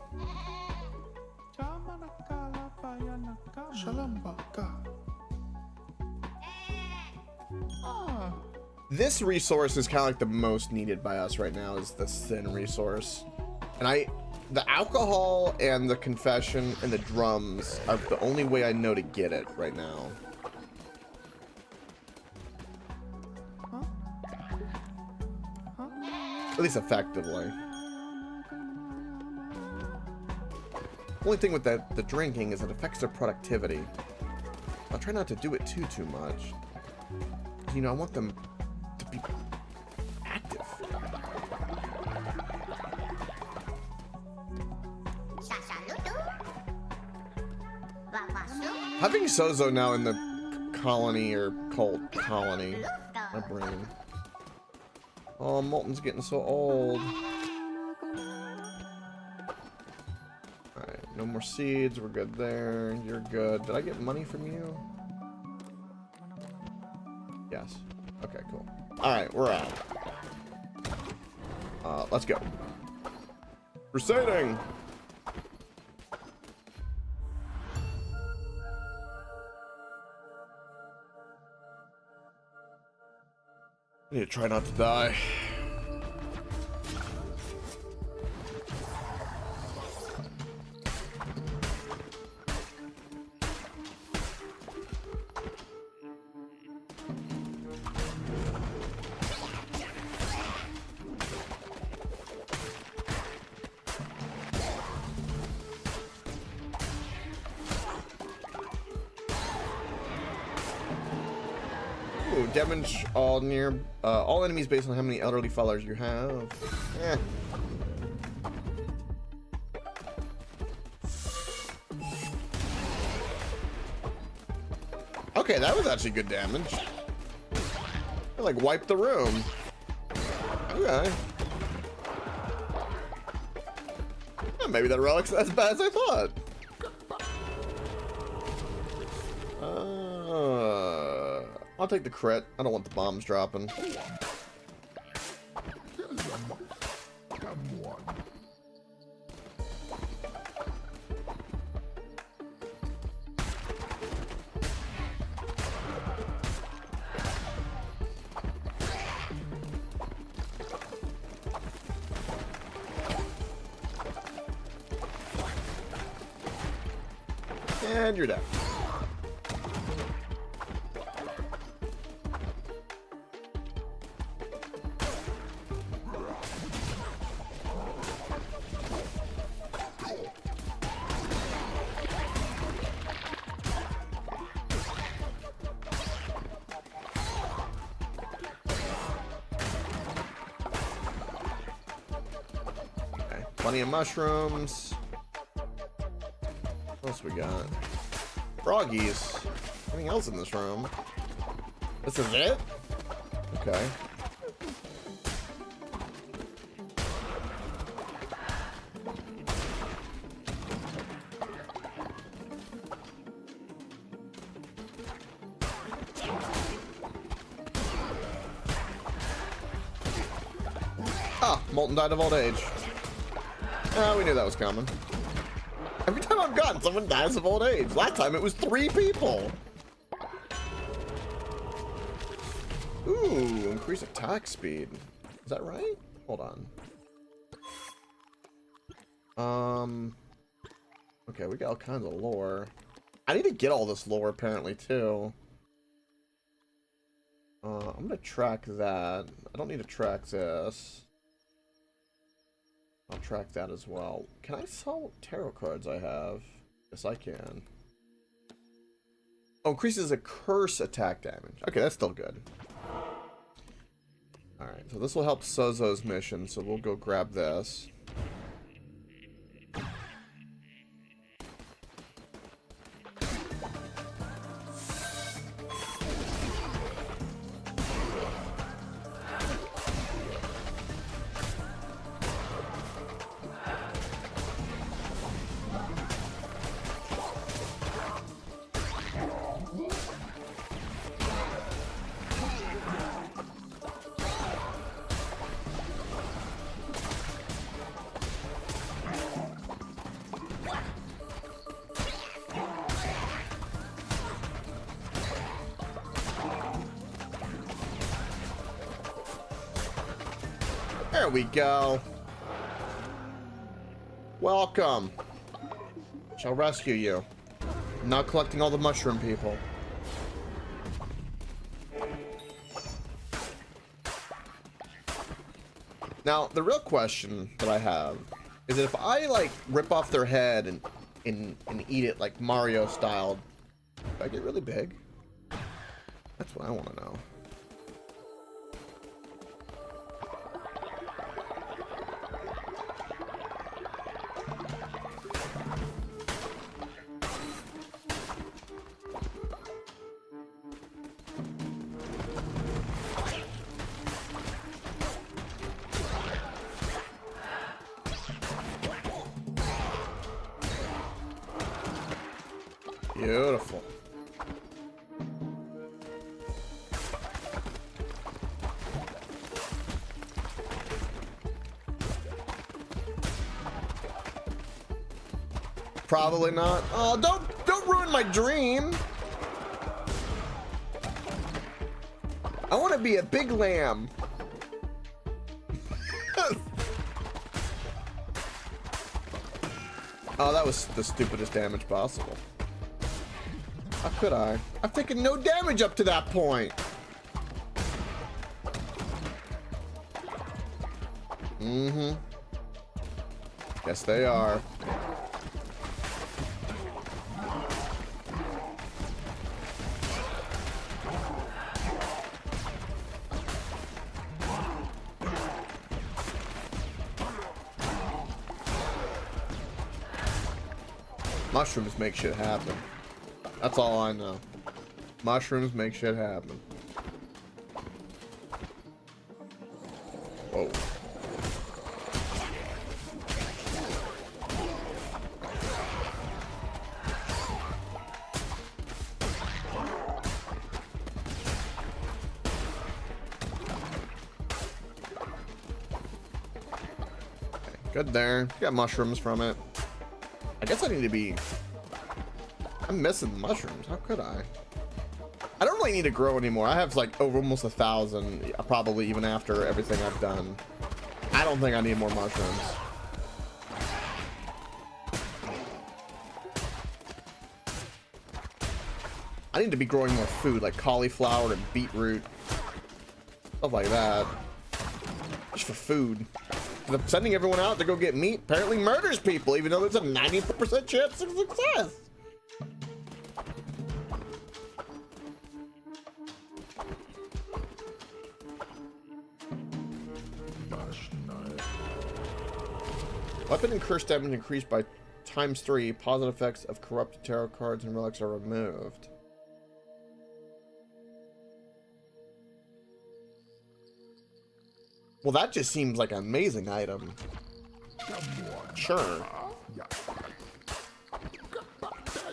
This resource is kind of like the most needed by us right now, is the Sin resource. And the alcohol and the confession and the drums are the only way I know to get it right now. At least effectively. Only thing with the drinking is it affects their productivity. I'll try not to do it too much. You know, I want them to be active. Having Sozo now in the colony or cult colony, my brain. Oh, Molten's getting so old. Alright, no more seeds. We're good there. You're good. Did I get money from you? Yes. Okay, cool. Alright, we're out. Let's go. Proceeding! I need to try not to die. Damage all enemies based on how many elderly followers you have. Eh. I Okay, that was actually good damage. It like wiped the room. Okay. Yeah, maybe that relic's as bad as I thought. I'll take the crit. I don't want the bombs dropping. And you're down. Okay, plenty of mushrooms. What else we got? Froggies. Anything else in this room? This is it? Okay. Ah, Molten died of old age. Ah, we knew that was coming. Every time I've gotten, someone dies of old age. Last time it was 3 people. Ooh, increase attack speed. Is that right? Hold on. Okay, we got all kinds of lore. I need to get all this lore apparently too. I'm gonna track that. I don't need to track this. I'll track that as well. Can I sell tarot cards I have? Yes, I can. Oh, increases a curse attack damage. Okay, that's still good. Alright, so this will help Sozo's mission, so we'll go grab this. There we go. Welcome. Shall rescue you. I'm not collecting all the mushroom people. Now, the real question that I have is that if I like rip off their head and eat it like Mario style, do I get really big? That's what I want to know. Beautiful. Probably not. Oh, don't ruin my dream. I want to be a big lamb. Oh, that was the stupidest damage possible. How could I? I've taken no damage up to that point. Mm-hmm. Yes, they are. Mushrooms make shit happen. That's all I know. Mushrooms make shit happen. Whoa. Good there. Got mushrooms from it. I guess I need to be... I'm missing mushrooms. How could I? I don't really need to grow anymore. I have like over almost 1,000, probably even after everything I've done. I don't think I need more mushrooms. I need to be growing more food like cauliflower and beetroot. Stuff like that. Just for food. Sending everyone out to go get meat apparently murders people, even though there's a 90% chance of success. Weapon and curse damage increased by ×3. Positive effects of corrupted tarot cards and relics are removed. Well, that just seems like an amazing item. Sure.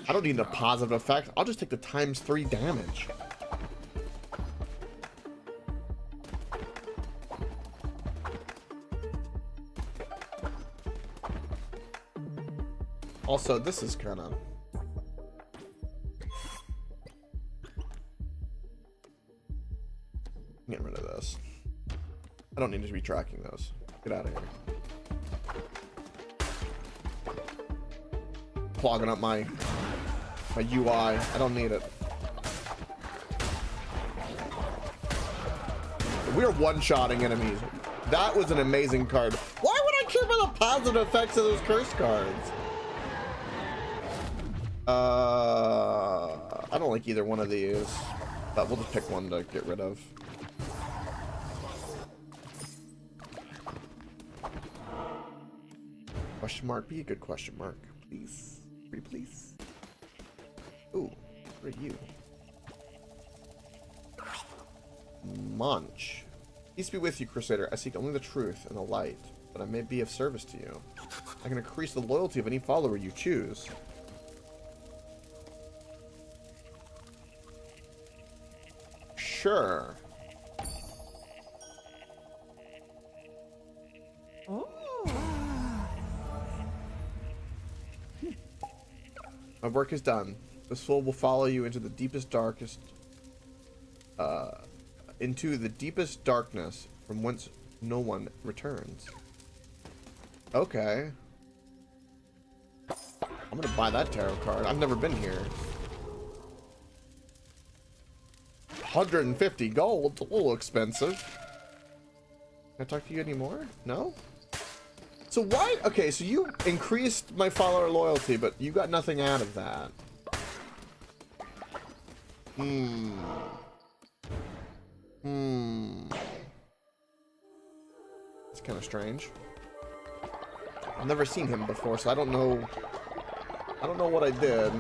I don't need a positive effect. I'll just take the ×3 damage. Also, this is kind of... Get rid of this. I don't need to be tracking those. Get out of here. Clogging up my UI. I don't need it. We're one-shotting enemies. That was an amazing card. Why would I care about the positive effects of those curse cards? I don't like either one of these, but we'll just pick one to get rid of. Question mark, be a good question mark, please. Pretty please. Ooh, where are you? Munch. Peace be with you, Crusader. I seek only the truth and the light, but I may be of service to you. I can increase the loyalty of any follower you choose. Sure. My work is done. The soul will follow you into the deepest, darkest, into the deepest darkness from whence no one returns. Okay. I'm gonna buy that tarot card. I've never been here. 150 gold. It's a little expensive. Can I talk to you anymore? No? So why? Okay, so you increased my follower loyalty, but you got nothing out of that. It's kind of strange. I've never seen him before, so I don't know. I don't know what I did.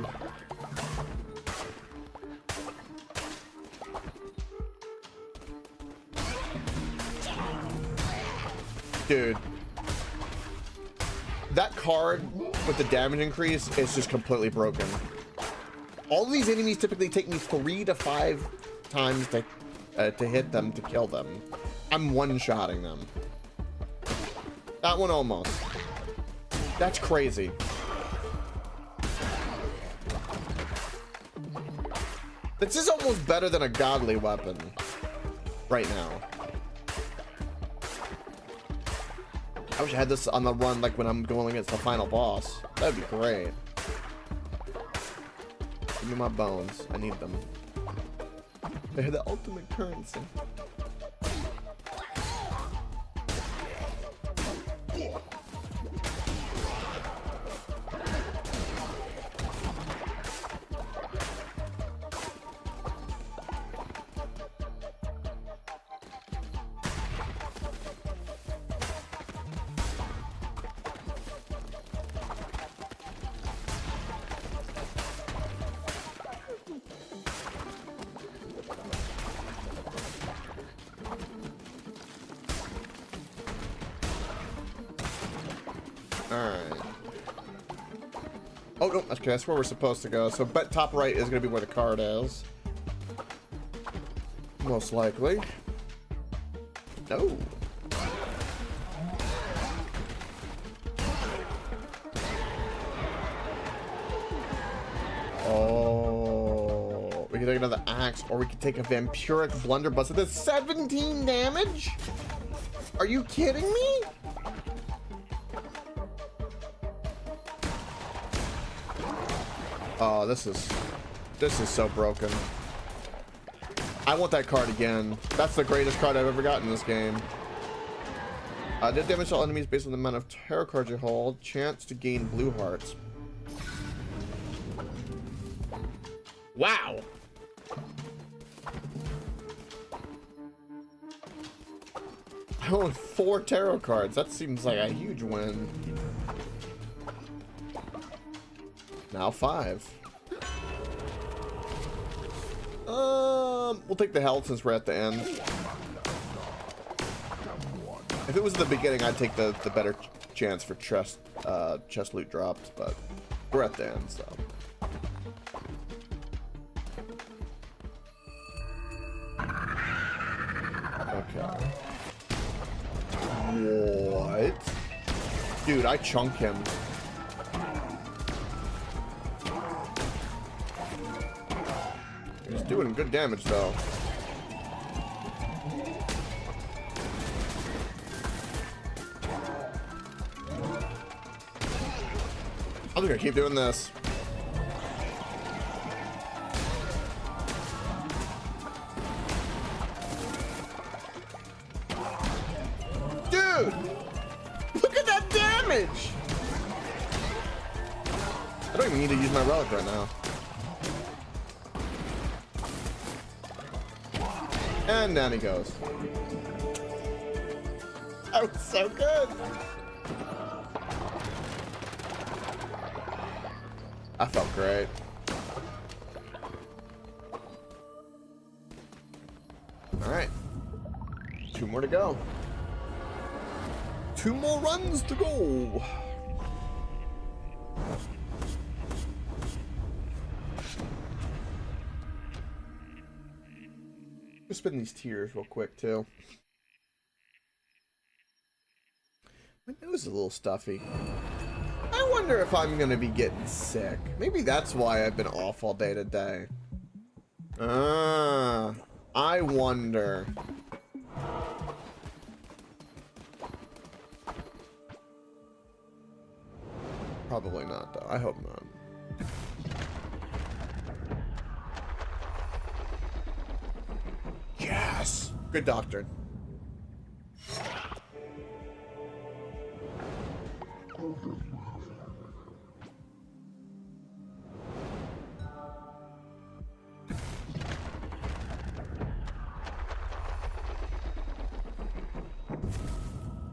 Dude, that card with the damage increase is just completely broken. All of these enemies typically take me 3 to 5 times to hit them, to kill them. I'm one-shotting them. That one almost. That's crazy. This is almost better than a godly weapon right now. I wish I had this on the run, like when I'm going against the final boss. That'd be great. Give me my bones. I need them. They're the ultimate currency. Alright. Oh, no, okay, that's where we're supposed to go. So, bet top right is going to be where the card is. Most likely. No. Oh. We can take another axe, or we can take a vampiric blunderbuss. It does 17 damage? Are you kidding me? Oh, this is so broken. I want that card again. That's the greatest card I've ever gotten in this game. Did damage to all enemies based on the amount of tarot cards you hold. Chance to gain blue hearts. Wow. I own 4 tarot cards. That seems like a huge win. Now 5. We'll take the health since we're at the end. If it was the beginning, I'd take the better chance for chest loot drops, but we're at the end, so. Okay. What? Dude, I chunk him. He's doing good damage, though. I'm just gonna keep doing this. Dude! Look at that damage! I don't even need to use my relic right now. And down he goes. That was so good. I felt great. All right. 2 more to go. 2 more runs to go. Just spin these tears real quick too. My nose is a little stuffy. I wonder if I'm gonna be getting sick. Maybe that's why I've been off all day today. I wonder. Probably not though. I hope not. Yes! Good doctor.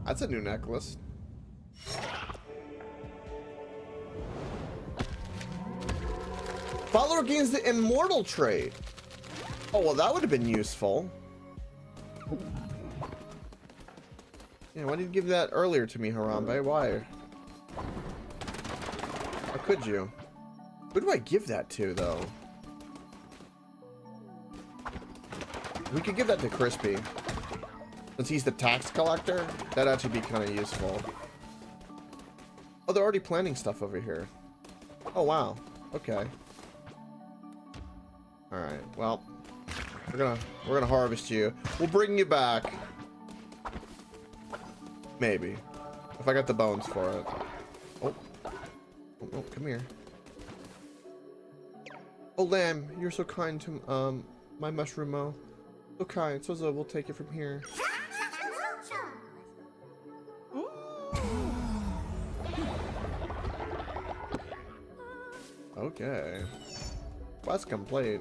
That's a new necklace. Follower gains the immortal trait. Oh, well, that would have been useful. Yeah, why did you give that earlier to me, Harambe? Why? Or could you? Who do I give that to, though? We could give that to Crispy. Since he's the tax collector, that'd actually be kind of useful. Oh, they're already planning stuff over here. Oh, wow. Okay. Alright, well. We're gonna harvest you. We'll bring you back. Maybe. If I got the bones for it. Oh. Oh, come here. Oh, Lamb, you're so kind to, my mushroom-o. So kind. Sozo, we'll take it from here. Okay. Quest complete.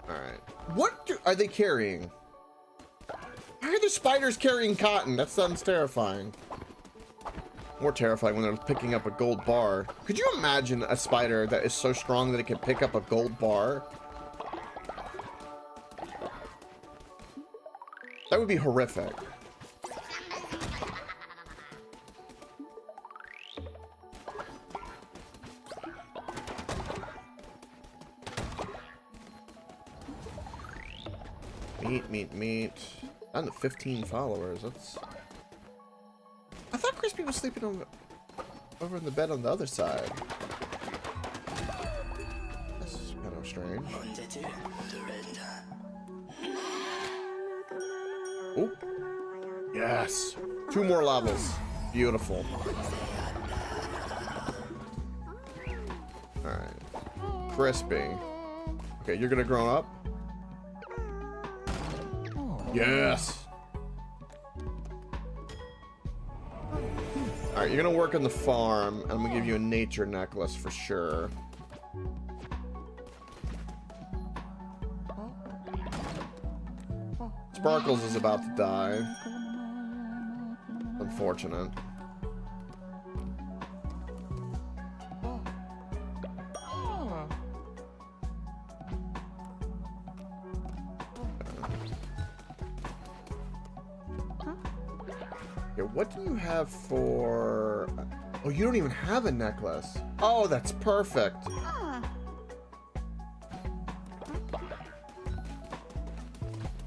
Alright. What are they carrying? Why are the spiders carrying cotton? That sounds terrifying. More terrifying when they're picking up a gold bar. Could you imagine a spider that is so strong that it can pick up a gold bar? That would be horrific. Meat. Down to 15 followers. That's... I thought Crispy was sleeping over in the bed on the other side. This is kind of strange. Oh, yes. 2 more levels. Beautiful. All right. Crispy. Okay, you're gonna grow up. Yes. All right, you're gonna work on the farm, and I'm gonna give you a nature necklace for sure. Sparkles is about to die. Unfortunate. Okay, what do you have for... Oh, you don't even have a necklace. Oh, that's perfect.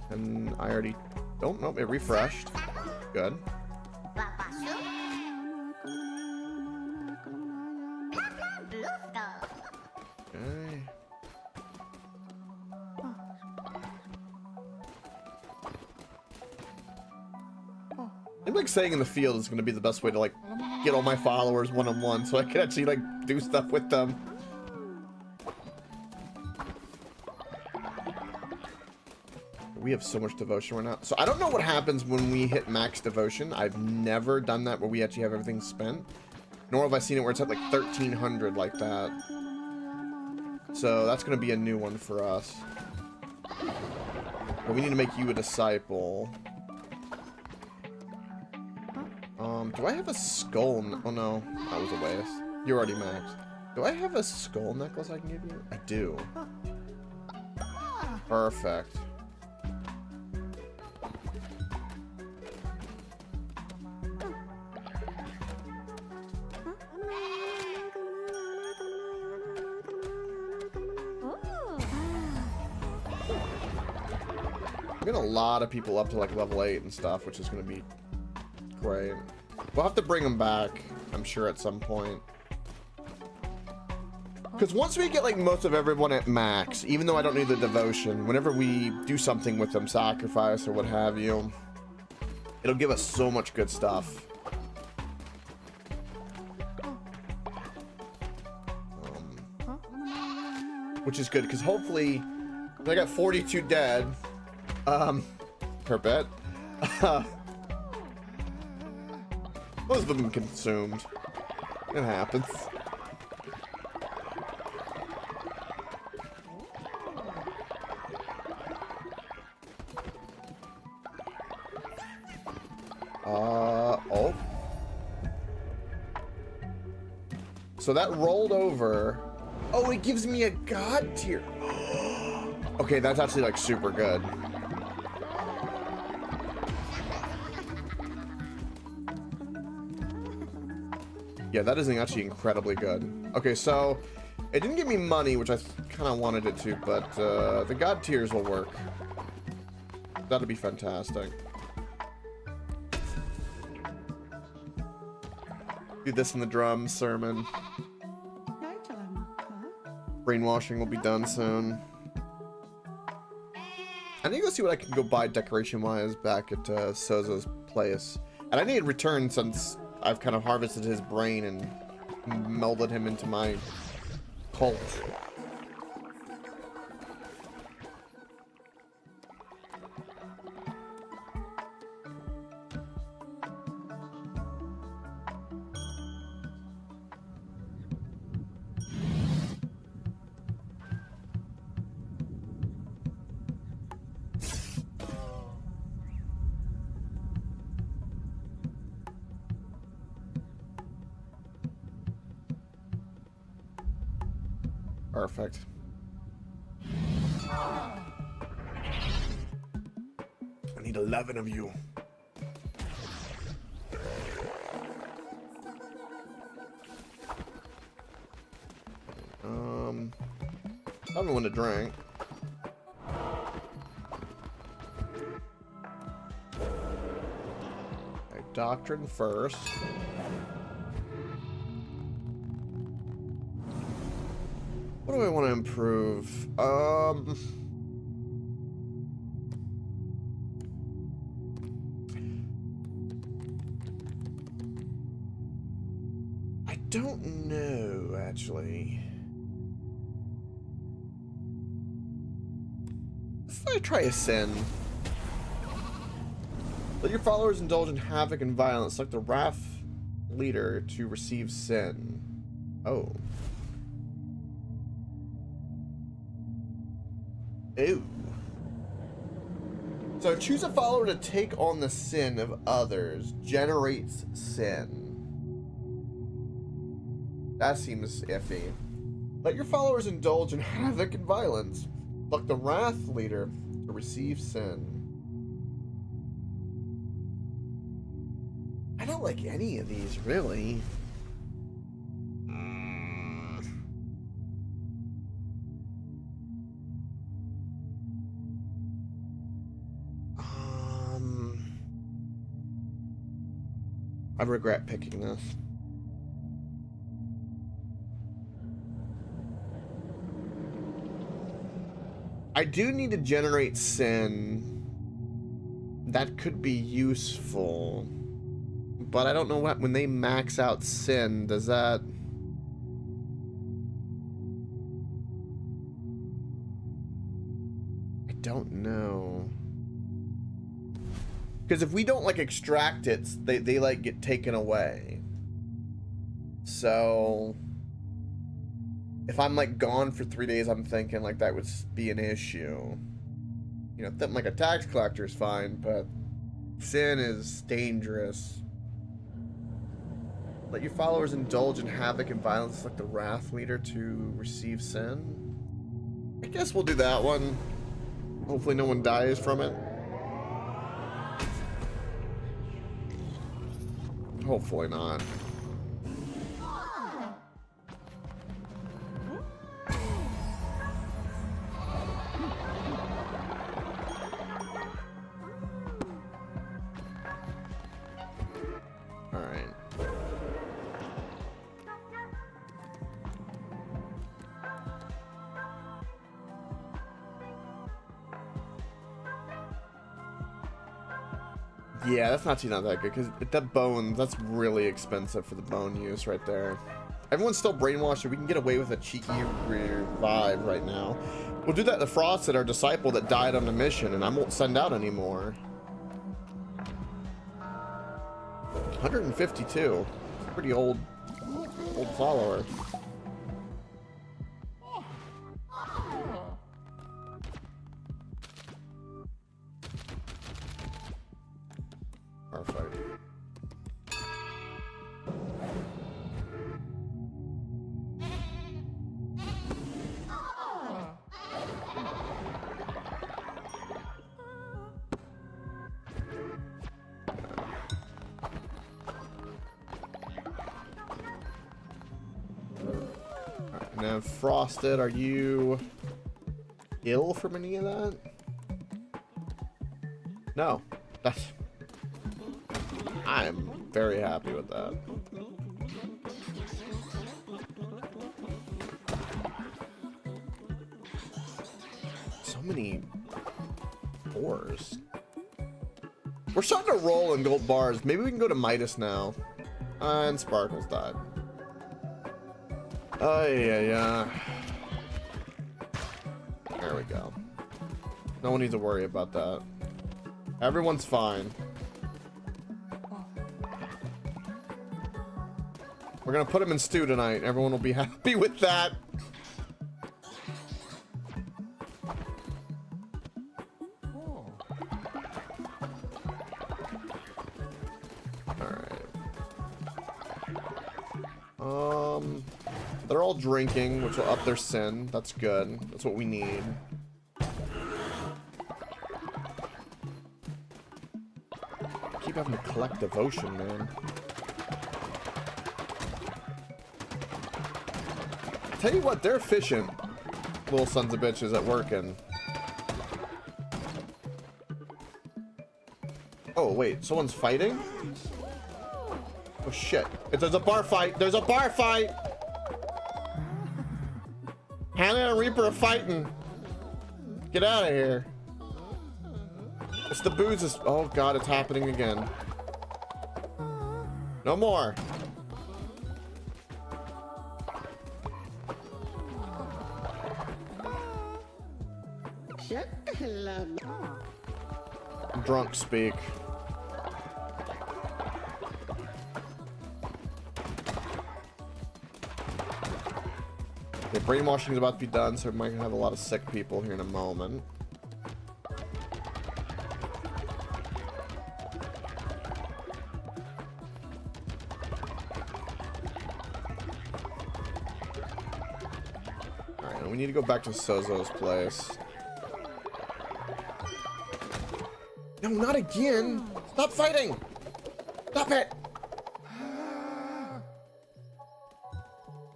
And I already don't know. It refreshed. Good. Okay. I'm like saying in the field is going to be the best way to like get all my followers one-on-one so I can actually like do stuff with them. We have so much devotion right now. So I don't know what happens when we hit max devotion. I've never done that where we actually have everything spent. Nor have I seen it where it's at like 1,300 like that. So that's going to be a new one for us. But we need to make you a disciple. Do I have a skull? Oh no, that was a waste. You're already maxed. Do I have a skull necklace I can give you? I do. Perfect. I'm getting a lot of people up to like level 8 and stuff, which is going to be great. We'll have to bring them back, I'm sure, at some point. Because once we get like most of everyone at max, even though I don't need the devotion, whenever we do something with them, sacrifice or what have you, it'll give us so much good stuff. Which is good, because hopefully, I got 42 dead, per bit. Most of them consumed. It happens. Oh. So that rolled over. Oh, it gives me a god tier. Okay, that's actually like super good. Yeah, that is actually incredibly good. Okay, so it didn't give me money, which I kind of wanted it to, but the god tiers will work. That'll be fantastic. Do this in the drum sermon. Brainwashing will be done soon. I need to go see what I can go buy decoration-wise back at Sozo's place. And I need to return since I've kind of harvested his brain and melded him into my cult. Perfect. I need 11 of you. Everyone to drink. Okay, doctrine first. What do I want to improve? I don't know, actually. Let's try a sin. Let your followers indulge in havoc and violence, like the wrath leader to receive sin. Oh. Ew. So choose a follower to take on the sin of others. Generates sin. That seems iffy. Let your followers indulge in havoc and violence, like the wrath leader to receive sin. I don't like any of these, really. I regret picking this. I do need to generate sin. That could be useful. But I don't know what, when they max out sin, does that... I don't know. Because if we don't, like, extract it, they like, get taken away. So... if I'm, like, gone for 3 days, I'm thinking, like, that would be an issue. You know, like, a tax collector is fine, but sin is dangerous. Let your followers indulge in havoc and violence like the wrath leader to receive sin. I guess we'll do that one. Hopefully no one dies from it. Hopefully not. Yeah, that's not that good, because that bone, that's really expensive for the bone use right there. Everyone's still brainwashed, so we can get away with a cheeky revive right now. We'll do that to Frosted, our disciple that died on the mission, and I won't send out anymore. 152. Pretty old follower. Perfect. Alright, now Frosted, are you ill from any of that? No. That's... I'm very happy with that. So many ores. We're starting to roll in gold bars. Maybe we can go to Midas now. And Sparkles died. Oh, yeah. There we go. No one needs to worry about that. Everyone's fine. We're gonna put him in stew tonight. Everyone will be happy with that. Alright. they're all drinking, which will up their sin. That's good. That's what we need. I keep having to collect devotion, man. Tell you what, they're efficient, little sons of bitches at working. Oh, wait, someone's fighting? Oh, shit. There's a bar fight. There's a bar fight! Hannah and Reaper are fighting. Get out of here. It's the booze. Oh, God, it's happening again. No more. Drunk speak. The brainwashing is about to be done, so we might have a lot of sick people here in a moment. Alright, we need to go back to Sozo's place. No, not again! Stop fighting! Stop it!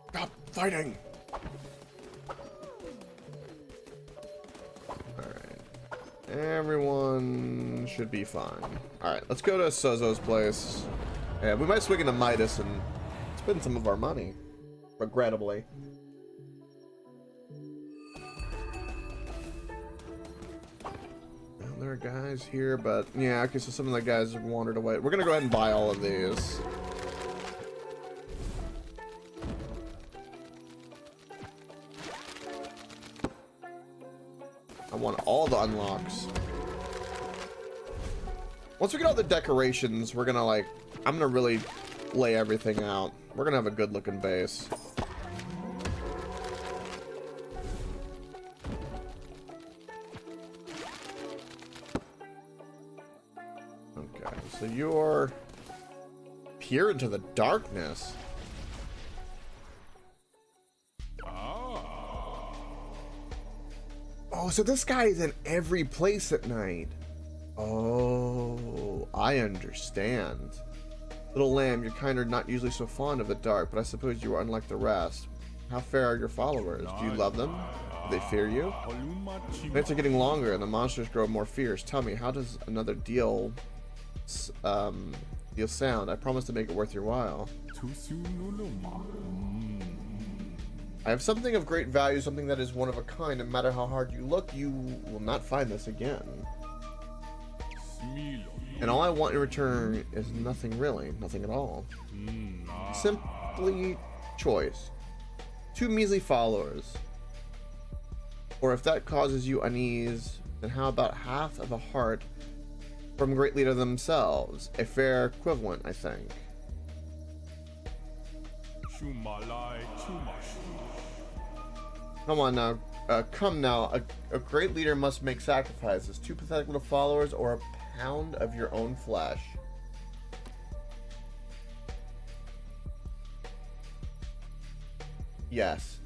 Stop fighting! Everyone should be fine. Alright, let's go to Sozo's place. Yeah, we might swing into Midas and spend some of our money. Regrettably. Well, there are guys here, but yeah, okay, so some of the guys have wandered away. We're gonna go ahead and buy all of these. I want all the unlocks. Once we get all the decorations, we're gonna like, I'm gonna really lay everything out. We're gonna have a good looking base. Okay, so you're peer into the darkness. Oh, so this guy is in every place at night. Oh, I understand. Little lamb, you're kind of not usually so fond of the dark, but I suppose you are unlike the rest. How fair are your followers? Do you love them? Do they fear you? Nights are getting longer and the monsters grow more fierce. Tell me, how does another deal sound? I promise to make it worth your while. I have something of great value, something that is one of a kind. No matter how hard you look, you will not find this again. And all I want in return is nothing really, nothing at all. Simply choice. 2 measly followers. Or if that causes you unease, then how about half of a heart from Great Leader themselves? A fair equivalent, I think. Come on now. Come now. A great leader must make sacrifices. 2 pathetic little followers or a pound of your own flesh. Yes.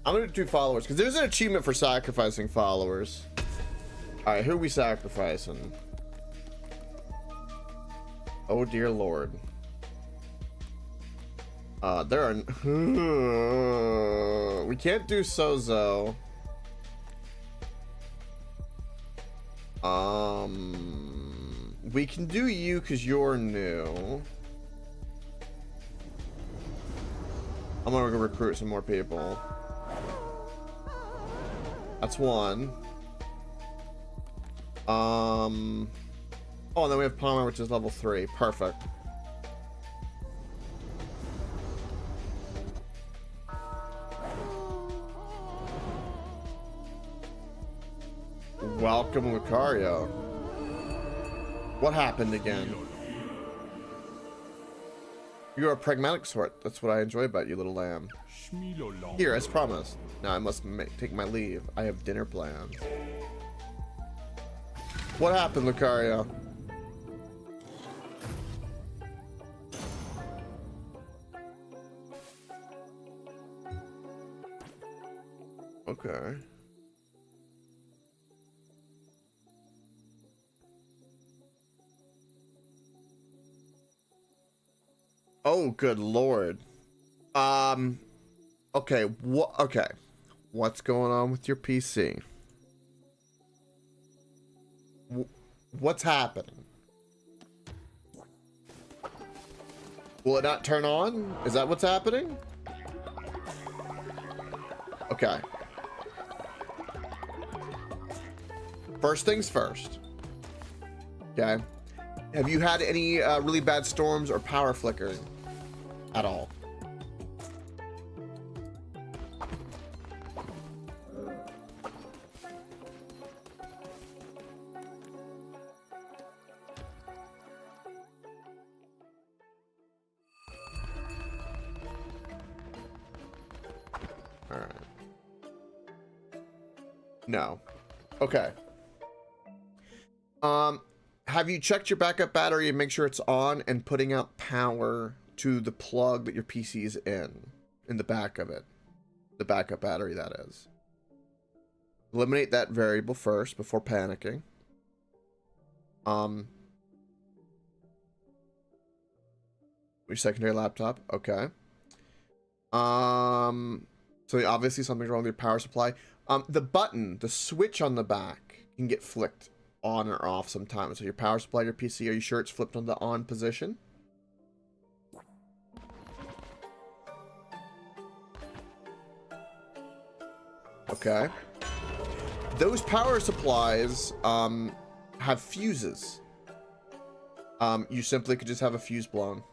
I'm gonna do 2 followers because there's an achievement for sacrificing followers. Alright, who are we sacrificing? Oh dear lord. There are... we can't do Sozo. We can do you because you're new. I'm gonna go recruit some more people. That's 1. Oh, and then we have Palmer, which is level 3. Perfect. Welcome, Lucario. What happened again? You're a pragmatic sort. That's what I enjoy about you, little lamb. Here, as promised. Now I must take my leave. I have dinner plans. What happened, Lucario? Okay. Oh, good lord. Okay, okay. What's going on with your PC? What's happening? Will it not turn on? Is that what's happening? Okay. First things first. Okay. Have you had any really bad storms or power flickering at all? All right. No. Okay. Have you checked your backup battery and make sure it's on and putting out power to the plug that your PC is in the back of it? The backup battery, that is. Eliminate that variable first before panicking. Your secondary laptop, okay. So obviously something's wrong with your power supply. The button, the switch on the back can get flicked on or off sometimes. So your power supply, your PC, are you sure it's flipped on the on position? Okay. Those power supplies have fuses. You simply could just have a fuse blown.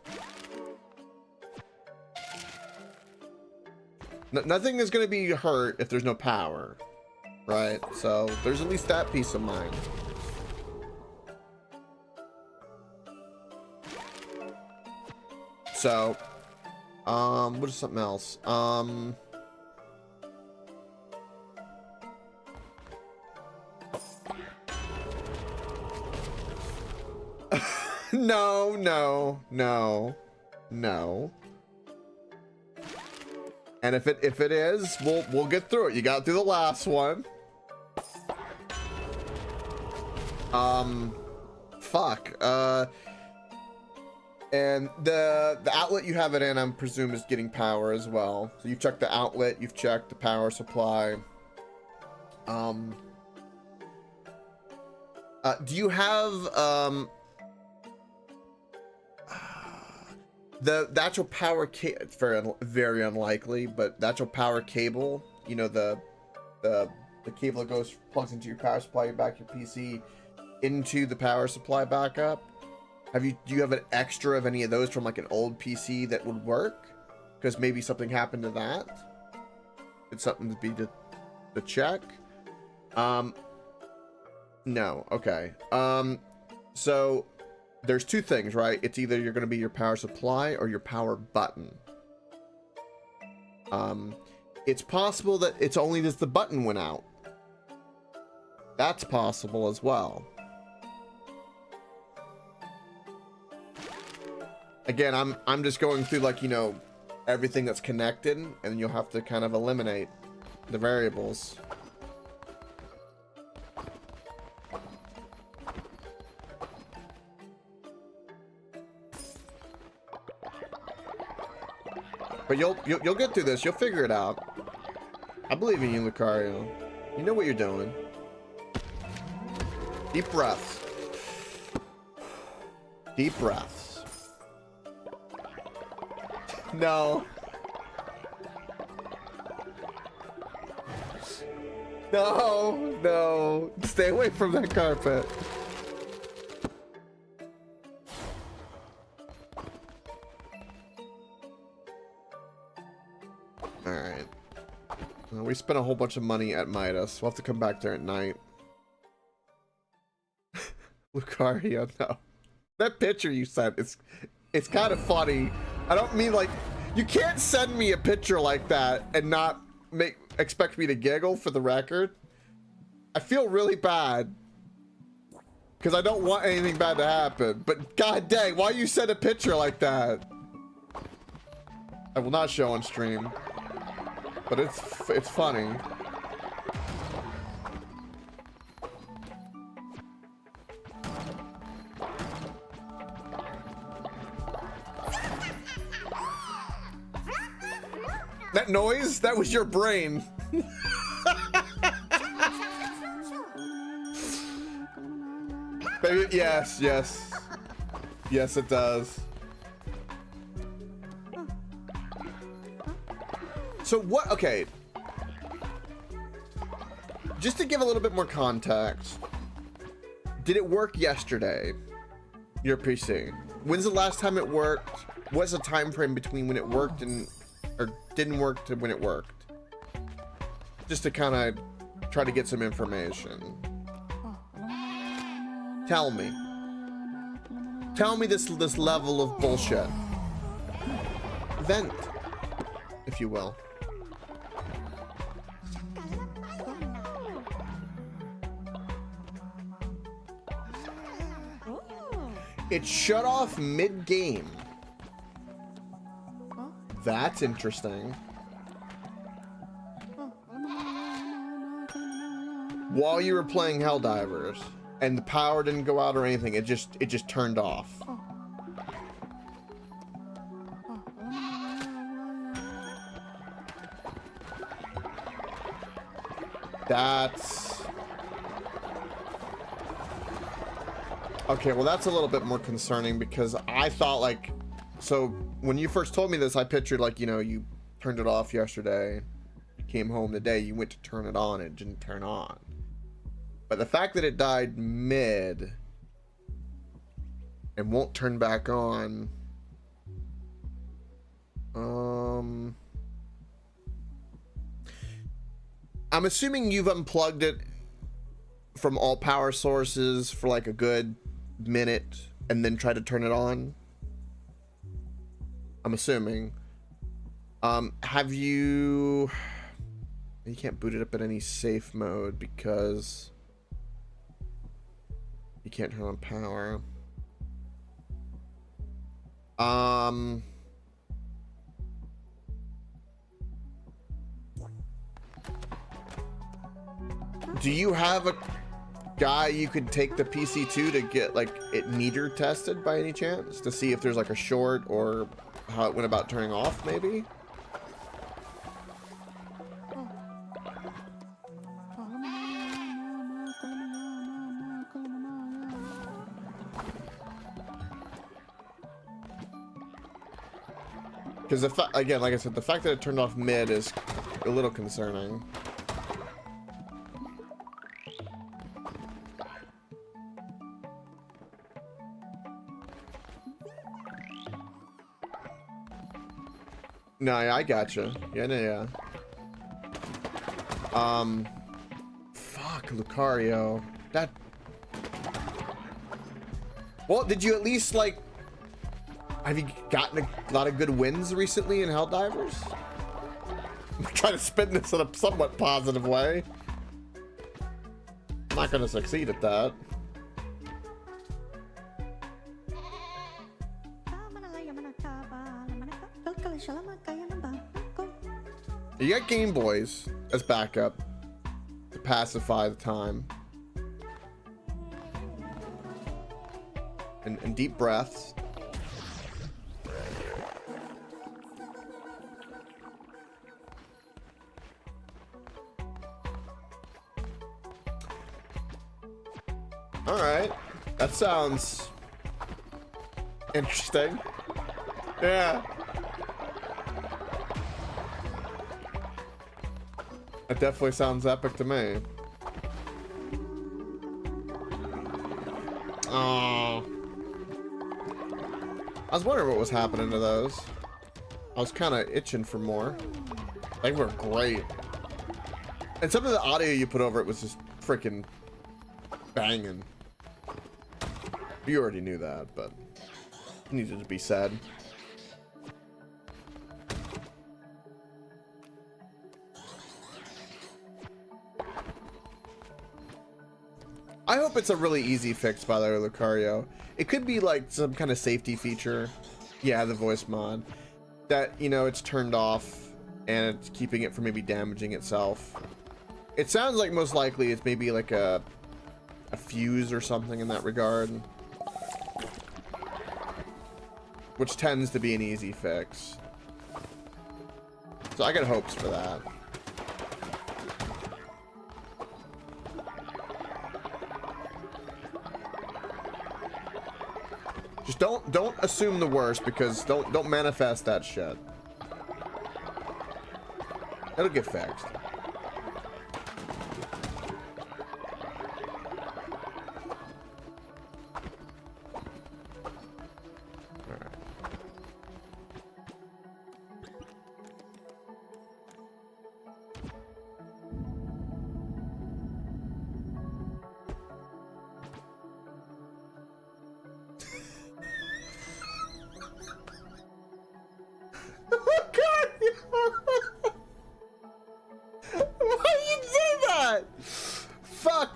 Nothing is going to be hurt if there's no power, right? So there's at least that peace of mind. So, what is something else? No. And if it is, we'll get through it. You got through the last one. Fuck. And the outlet you have it in, I'm presume, is getting power as well. So you've checked the outlet, you've checked the power supply. Do you have the actual power cable? It's very unlikely, but the actual power cable, you know, the cable that plugs into your power supply, your PC, into the power supply backup. Do you have an extra of any of those from like an old PC that would work? Because maybe something happened to that. It's something to be to check. No. Okay. So there's two things, right? It's either you're going to be your power supply or your power button. It's possible that it's only just the button went out. That's possible as well. Again, I'm just going through, like, you know, everything that's connected, and you'll have to kind of eliminate the variables. But you'll get through this. You'll figure it out. I believe in you, Lucario. You know what you're doing. Deep breaths. Deep breaths. No. No. Stay away from that carpet. Alright. Well, we spent a whole bunch of money at Midas. We'll have to come back there at night. Lucario, no. That picture you sent, it's kind of funny. I don't mean, like, you can't send me a picture like that and not expect me to giggle, for the record. I feel really bad because I don't want anything bad to happen, but god dang, why you send a picture like that? I will not show on stream, but it's funny. That noise? That was your brain. Baby, yes, yes. Yes, it does. So what, okay. Just to give a little bit more context. Did it work yesterday? Your PC. When's the last time it worked? What's the time frame between when it worked and or didn't work to when it worked? Just to kind of try to get some information. Tell me. Tell me this level of bullshit. Vent, if you will. It shut off mid-game. That's interesting. While you were playing Helldivers, and the power didn't go out or anything, it just turned off. That's... Okay, well that's a little bit more concerning because I thought like, so when you first told me this, I pictured like, you know, you turned it off yesterday, you came home today, you went to turn it on, it didn't turn on. But the fact that it died mid and won't turn back on, I'm assuming you've unplugged it from all power sources for like a good minute and then try to turn it on. I'm assuming. Have you can't boot it up in any safe mode because you can't turn on power. Do you have a guy you could take the PC to get like it meter tested by any chance to see if there's like a short or how it went about turning off maybe? Because again, like I said, the fact that it turned off mid is a little concerning. No, yeah, I gotcha. Yeah, no, yeah. Fuck, Lucario. That... Well, did you at least, like... Have you gotten a lot of good wins recently in Helldivers? I'm trying to spin this in a somewhat positive way. I'm not gonna succeed at that. You got Game Boys as backup to pacify the time. And deep breaths. Alright. That sounds interesting. Yeah. That definitely sounds epic to me. Oh. I was wondering what was happening to those. I was kind of itching for more. They were great. And some of the audio you put over it was just freaking banging. You already knew that, but it needed to be said. I hope it's a really easy fix, by the way, Lucario. It could be like some kind of safety feature. Yeah, the voice mod. That, you know, it's turned off and it's keeping it from maybe damaging itself. It sounds like most likely it's maybe like a fuse or something in that regard. Which tends to be an easy fix. So I got hopes for that. Just don't assume the worst, because don't manifest that shit. It'll get fixed.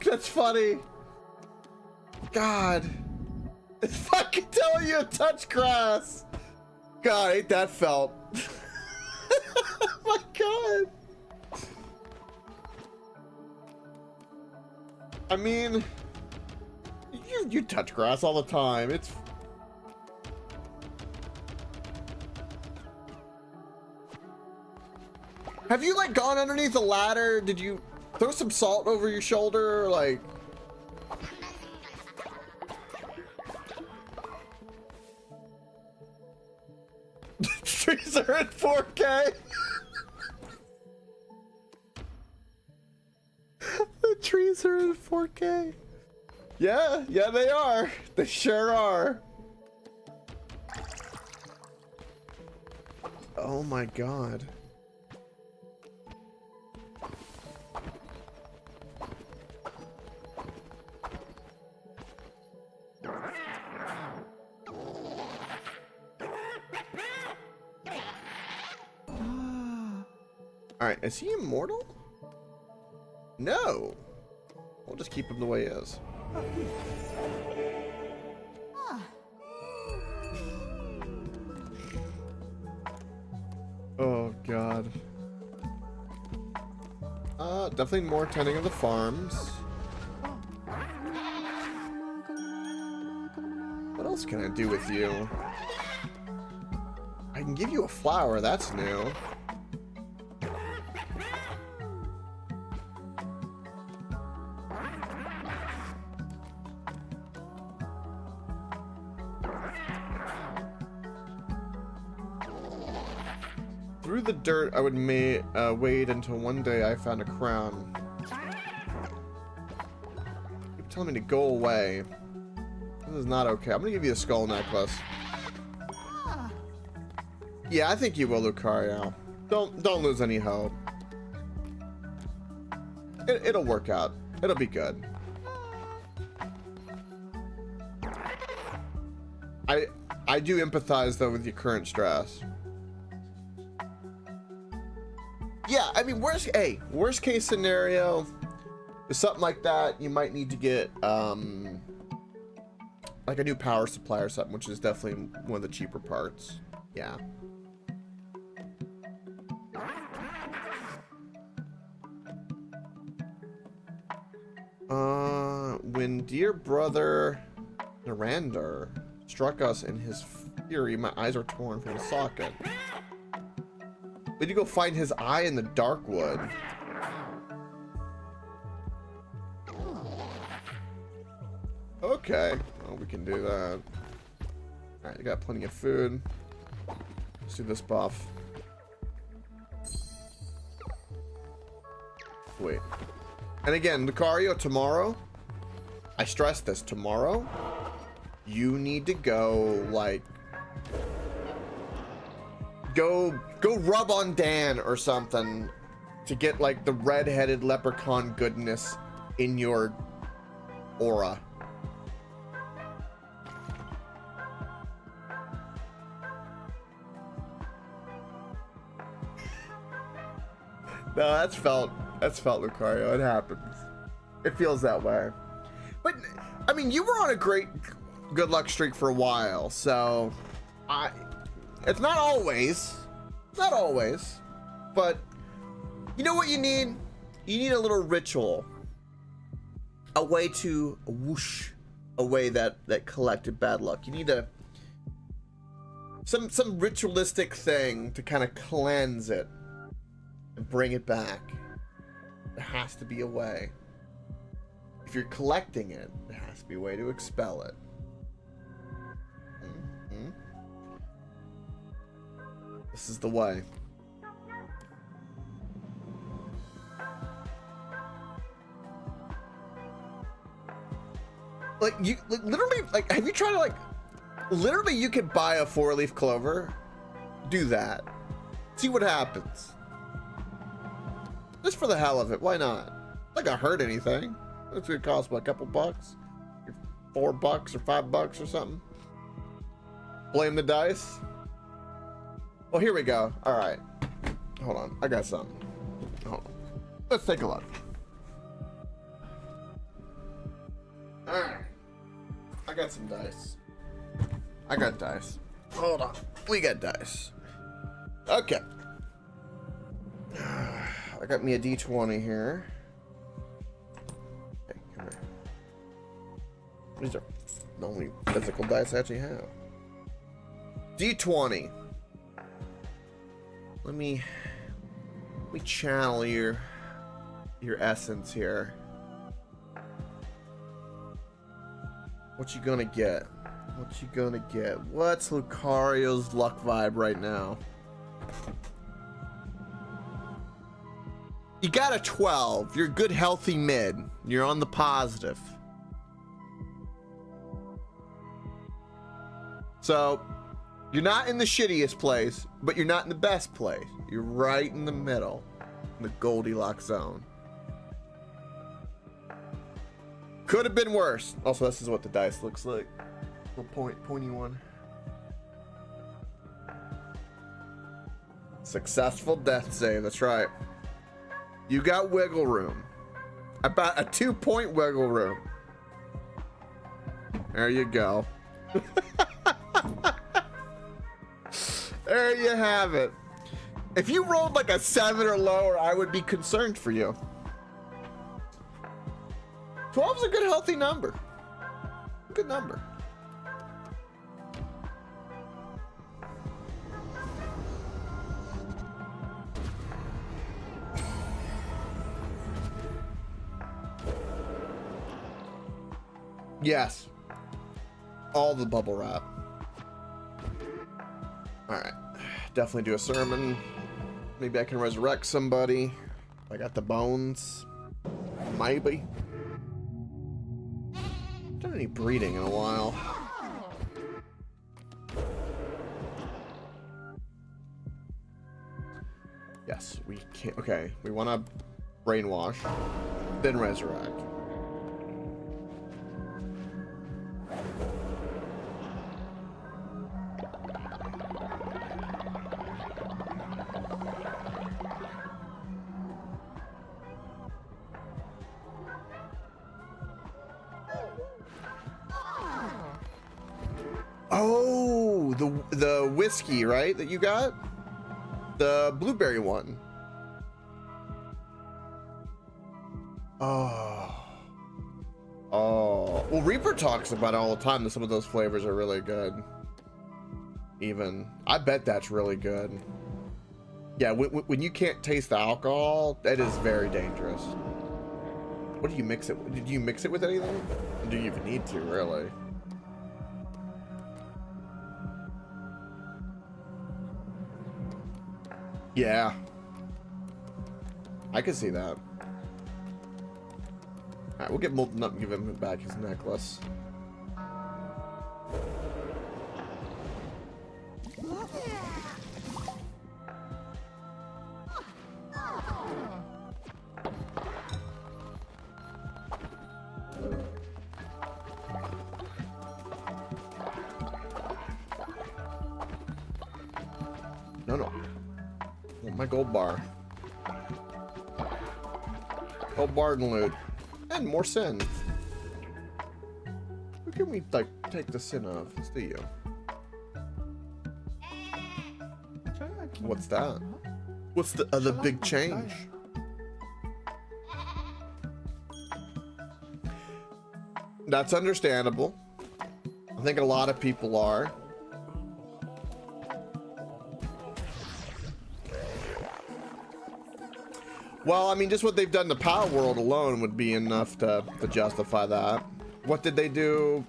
That's funny. God. It's fucking telling you to touch grass. God, ain't that felt. Oh my God. I mean, you touch grass all the time. It's... Have you, like, gone underneath the ladder? Did you throw some salt over your shoulder, or, like... Trees are in 4K. The trees are in 4K. Yeah, they are. They sure are. Oh my God. Alright, is he immortal? No. We'll just keep him the way he is. Oh God. Definitely more tending of the farms. What else can I do with you? I can give you a flower, that's new. Through the dirt, I would wade until one day I found a crown. Keep telling me to go away. This is not okay. I'm gonna give you a skull necklace. Yeah, I think you will, Lucario. Don't lose any hope. It'll work out. It'll be good. I do empathize though with your current stress. Yeah, I mean, worst case scenario is something like that. You might need to get like a new power supply or something, which is definitely one of the cheaper parts. Yeah. When dear brother Narandar struck us in his fury, my eyes were torn from the socket. We need to go find his eye in the dark wood. Okay. Oh, we can do that. Alright, you got plenty of food. Let's do this buff. Wait. And again, Lucario, tomorrow, I stress this, tomorrow, you need to go, like, go rub on Dan or something to get like the red-headed leprechaun goodness in your aura. No, that's felt Lucario. It happens. It feels that way. But I mean, you were on a great good luck streak for a while, so it's not always, but you know what you need? You need a little ritual, a way to whoosh away that collected bad luck. You need some ritualistic thing to kind of cleanse it and bring it back. There has to be a way. If you're collecting it, there has to be a way to expel it. Mm-hmm. This is the way. Like, you literally, like, have you tried to, like, literally you could buy a 4-leaf clover, do that, see what happens. Just for the hell of it, why not? Not gonna hurt anything. It's gonna cost, what, a couple bucks? $4 or $5 or something? Blame the dice? Well, here we go. All right. Hold on, I got something. Hold on. Let's take a look. All right. I got some dice. I got dice. Hold on. We got dice. Okay. I got me a D20 here. Hey, come here. These are the only physical dice I actually have. D20. Let me channel your essence here. What you gonna get? What you gonna get? What's Lucario's luck vibe right now? You got a 12. You're a good, healthy mid. You're on the positive. So, you're not in the shittiest place, but you're not in the best place. You're right in the middle, in the Goldilocks zone. Could have been worse. Also, this is what the dice looks like. Little pointy one. Successful death save. That's right. You got wiggle room. About a 2-point wiggle room. There you go. There you have it. If you rolled like a 7 or lower, I would be concerned for you. 12 is a good, healthy number. Good number. Yes. All the bubble wrap. Alright. Definitely do a sermon. Maybe I can resurrect somebody. I got the bones. Maybe. Haven't done any breeding in a while. Yes, we can't. Okay, we want to brainwash, then resurrect. Oh, the whiskey, right? That you got? The blueberry one. Oh. Oh. Well, Reaper talks about it all the time that some of those flavors are really good. Even. I bet that's really good. Yeah, when you can't taste the alcohol, that is very dangerous. What do you mix it with? Did you mix it with anything? Do you even need to, really? Yeah. I could see that. Alright, we'll get Molten up and give him back his necklace. No. My gold bar. Gold bar and loot. And more sin. Who can we, like, take the sin of? Let's do you. What's that? What's the other big change? That's understandable. I think a lot of people are. Well, I mean, just what they've done to Power World alone would be enough to justify that. What did they do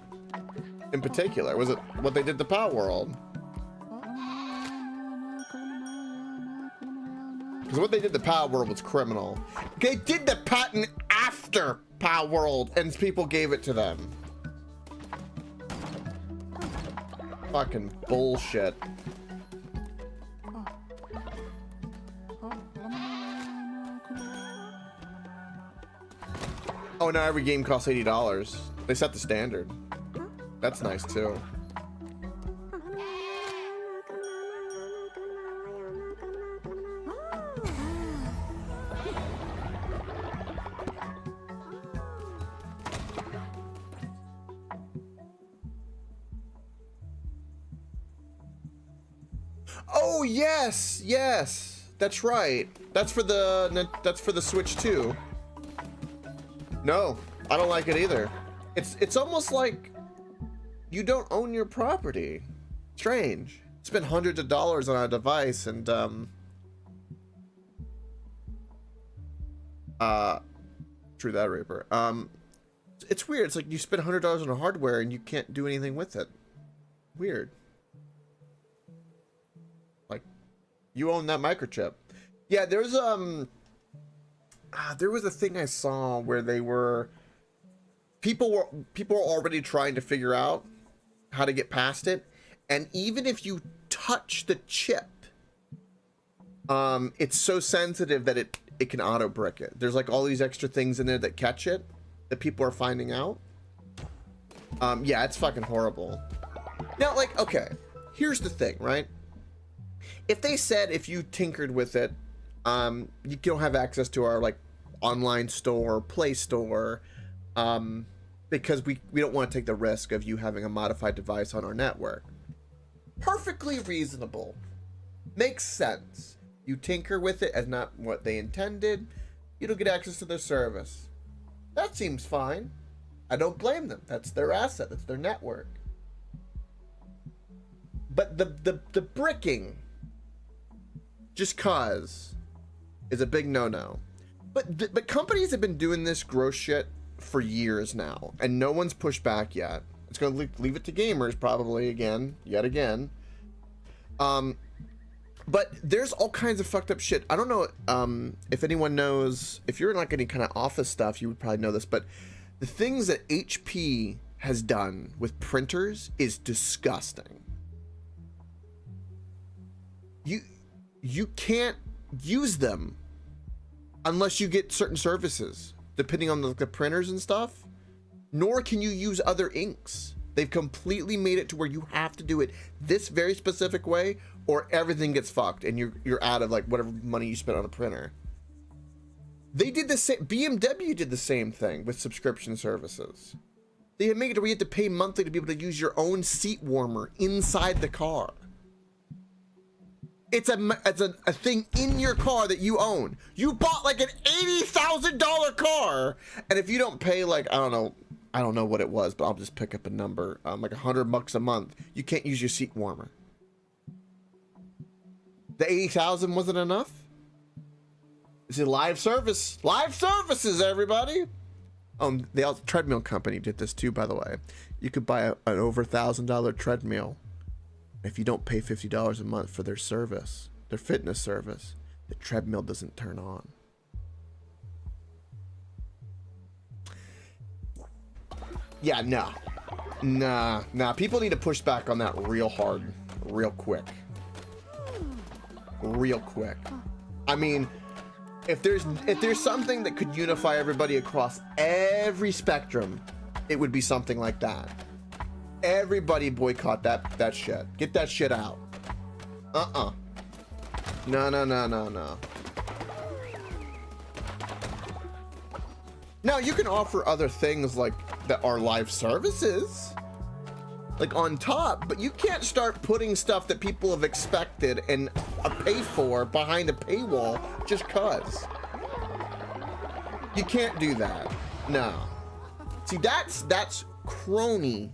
in particular? Was it what they did to Power World? Because what they did to Power World was criminal. They did the patent after Power World, and people gave it to them. Fucking bullshit. Oh, now every game costs $80. They set the standard. That's nice too. Oh yes, yes, that's right. That's for the Switch too. No, I don't like it either. It's almost like you don't own your property. Strange. Spend hundreds of dollars on a device and true that, Reaper. It's weird. It's like you spend $100 on hardware and you can't do anything with it. Weird. Like you own that microchip. Yeah, there's there was a thing I saw where they were people were already trying to figure out how to get past it, and even if you touch the chip, it's so sensitive that it can auto brick it. There's like all these extra things in there that catch it that people are finding out. Yeah, it's fucking horrible. Now, like, okay, here's the thing, right? If they said if you tinkered with it, you don't have access to our like online store, Play Store, because we don't want to take the risk of you having a modified device on our network. Perfectly reasonable. Makes sense. You tinker with it as not what they intended, you don't get access to their service. That seems fine. I don't blame them. That's their asset. That's their network. But the bricking, just cause, is a big no-no. But companies have been doing this gross shit for years now, and no one's pushed back yet. It's going to leave it to gamers probably yet again. But there's all kinds of fucked up shit. I don't know if anyone knows, if you're in like any kind of office stuff, you would probably know this, but the things that HP has done with printers is disgusting. You can't use them unless you get certain services, depending on the printers and stuff, nor can you use other inks. They've completely made it to where you have to do it this very specific way or everything gets fucked and you're out of like whatever money you spent on a printer. They did the same, BMW did the same thing with subscription services. They had made it where you had to pay monthly to be able to use your own seat warmer inside the car. It's a thing in your car that you own. You bought like an $80,000 car, and if you don't pay like, I don't know what it was, but I'll just pick up a number, like $100 a month, you can't use your seat warmer. The $80,000 wasn't enough? It's a live service. Live services, everybody. The treadmill company did this too, by the way. You could buy an over $1,000 treadmill. If you don't pay $50 a month for their service, their fitness service, the treadmill doesn't turn on. Yeah, nah. People need to push back on that real hard, real quick. I mean, if there's something that could unify everybody across every spectrum, it would be something like that. Everybody boycott that shit. Get that shit out. No. Now you can offer other things like that are live services, like on top, but you can't start putting stuff that people have expected and pay for behind a paywall just cause. You can't do that. No. See, that's cronyism,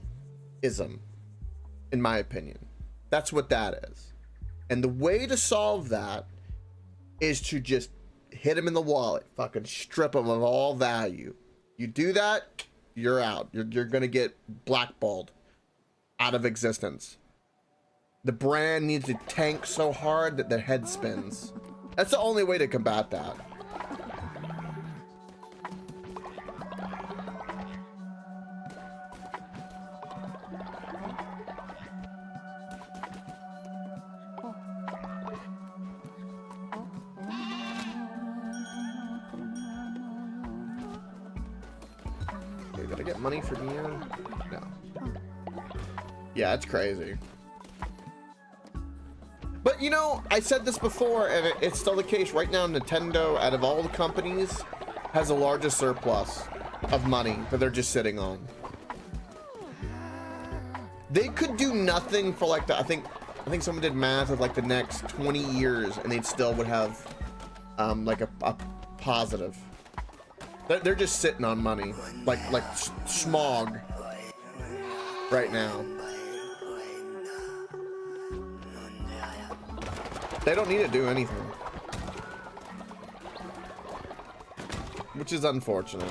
in my opinion. That's what that is. And the way to solve that is to just hit him in the wallet, fucking strip him of all value. You do that, you're out. You're gonna get blackballed out of existence. The brand needs to tank so hard that their head spins. That's the only way to combat that. Okay, did I get money from you? No. Yeah, it's crazy. But you know, I said this before, and it's still the case. Right now, Nintendo, out of all the companies, has the largest surplus of money that they're just sitting on. They could do nothing for like the, I think someone did math of like the next 20 years, and they still would have like a positive. They're just sitting on money, like smog right now. They don't need to do anything, which is unfortunate.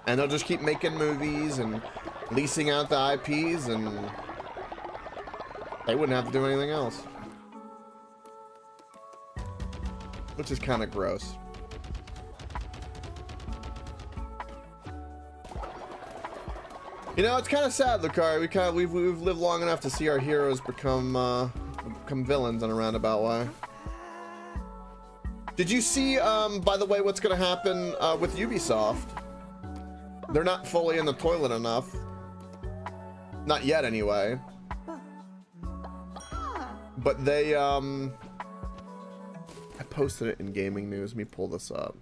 And they'll just keep making movies and leasing out the IPs, and they wouldn't have to do anything else, which is kind of gross. You know, it's kind of sad, Lucari. We've lived long enough to see our heroes become villains in a roundabout way. Did you see, by the way, what's going to happen with Ubisoft? They're not fully in the toilet enough. Not yet, anyway. But they, I posted it in gaming news. Let me pull this up.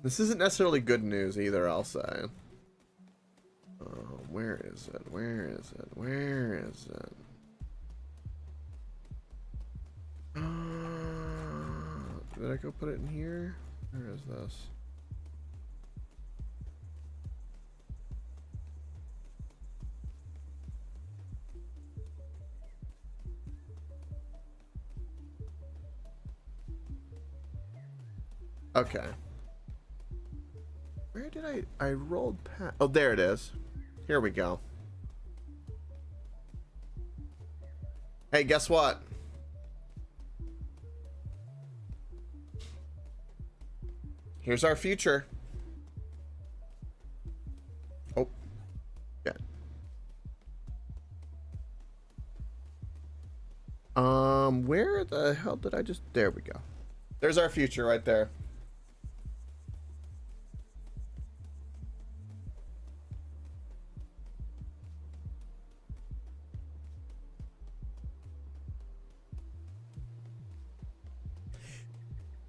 This isn't necessarily good news either, I'll say. Where is it? Where is it? Where is it? Did I go put it in here? Where is this? Okay. Where did I rolled past? Oh, there it is. Here we go. Hey, guess what? Here's our future. Oh. Yeah. Where the hell did I just... There we go. There's our future right there.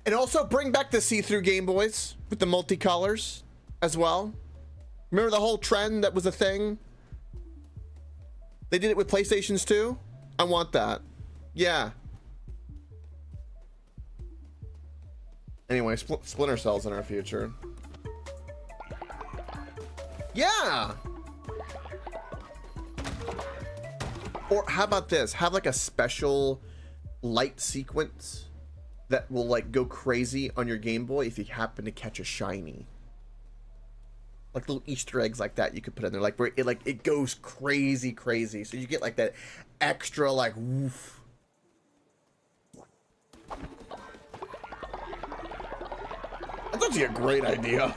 And also bring back the see-through Game Boys with the multicolors as well. Remember the whole trend that was a thing? They did it with PlayStations too? I want that. Yeah. Anyway, Splinter Cell's in our future. Yeah! Or how about this? Have like a special light sequence that will like go crazy on your Game Boy if you happen to catch a shiny. Like little Easter eggs like that you could put in there, like where it goes crazy, so you get like that extra like woof. That's actually a great idea.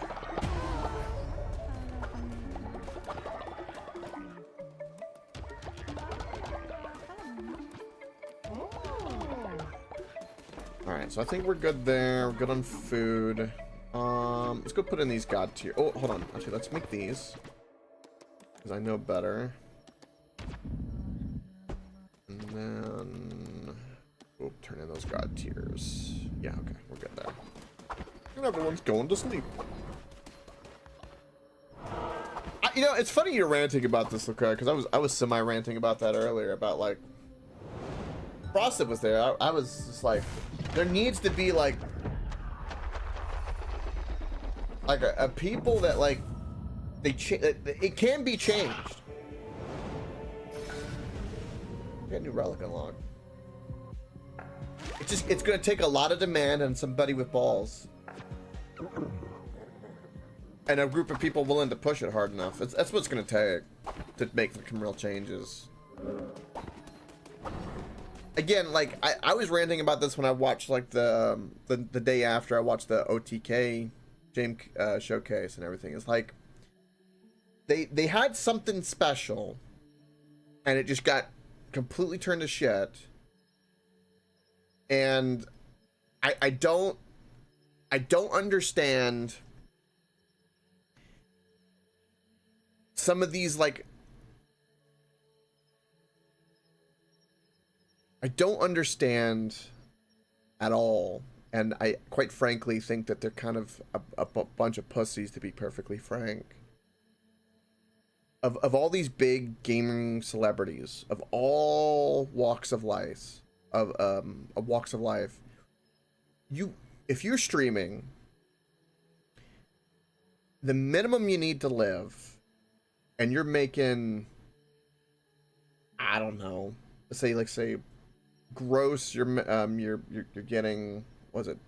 Alright, so I think we're good there. We're good on food. Let's go put in these god tier. Oh, hold on. Actually, let's make these, because I know better. And then we'll turn in those god tiers. Yeah, okay, we're good there. And everyone's going to sleep. You know, it's funny you're ranting about this, Luca, because I was semi-ranting about that earlier, about like Frosted was there. I was just like, there needs to be like a people that like it can be changed. Get a new relic unlocked. It's gonna take a lot of demand and somebody with balls. And a group of people willing to push it hard enough. That's what it's gonna take to make some real changes. Again, like I was ranting about this when I watched like the day after I watched the OTK game showcase and everything. It's like they had something special, and it just got completely turned to shit. And I don't understand some of these, like, I don't understand at all, and I quite frankly think that they're kind of a bunch of pussies, to be perfectly frank. Of all these big gaming celebrities of all walks of life, if you're streaming, the minimum you need to live, and you're making, I don't know, say gross, you're getting, was it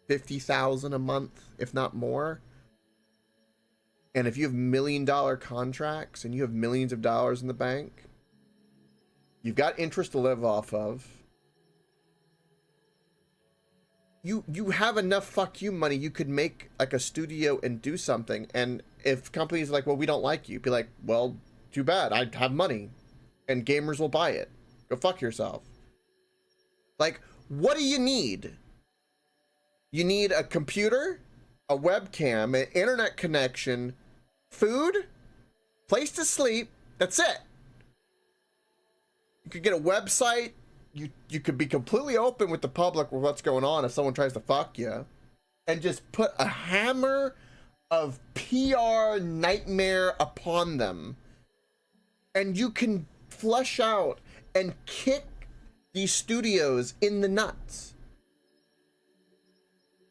50,000 a month, if not more. And if you have $1 million contracts and you have millions of dollars in the bank, you've got interest to live off of. You have enough fuck you money, you could make like a studio and do something. And if companies are like, well, we don't like you, be like, well, too bad, I have money and gamers will buy it. Go fuck yourself. Like, what do you need? You need a computer, a webcam, an internet connection, food, place to sleep. That's it. You could get a website. You could be completely open with the public with what's going on if someone tries to fuck you, and just put a hammer of PR nightmare upon them, and you can flush out and kick these studios in the nuts.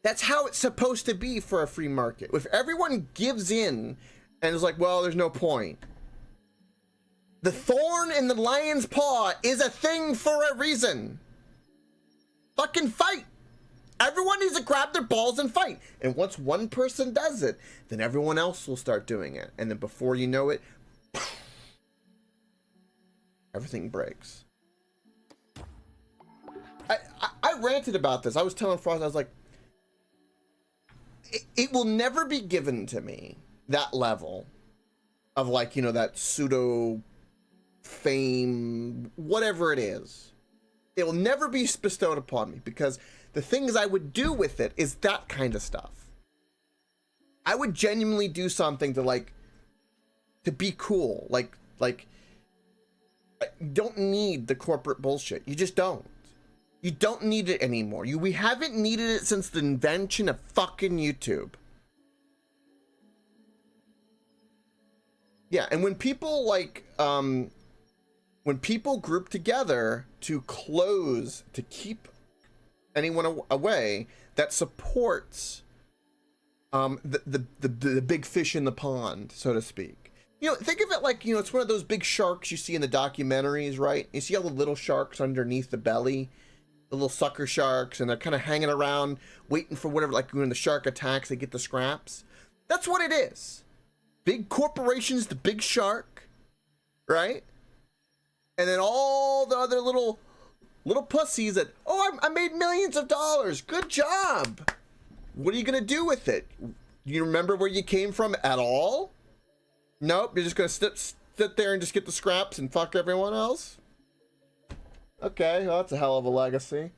That's how it's supposed to be for a free market. If everyone gives in and is like, well, there's no point. The thorn in the lion's paw is a thing for a reason. Fucking fight. Everyone needs to grab their balls and fight. And once one person does it, then everyone else will start doing it. And then before you know it, everything breaks. I ranted about this. I was telling Frost, I was like, it will never be given to me, that level of, like, you know, that pseudo fame, whatever it is. It will never be bestowed upon me, because the things I would do with it is that kind of stuff. I would genuinely do something to, like, to be cool. Like, you don't need the corporate bullshit. You just don't. You don't need it anymore. We haven't needed it since the invention of fucking YouTube. Yeah, and when people, like, when people group together to close, to keep anyone away, that supports the big fish in the pond, so to speak. You know, think of it like, you know, it's one of those big sharks you see in the documentaries, right? You see all the little sharks underneath the belly, the little sucker sharks, and they're kind of hanging around, waiting for whatever, like when the shark attacks, they get the scraps. That's what it is. Big corporations, the big shark, right? And then all the other little pussies that, oh, I made millions of dollars. Good job. What are you going to do with it? You remember where you came from at all? Nope, you're just going to sit there and just get the scraps and fuck everyone else? Okay, well, that's a hell of a legacy.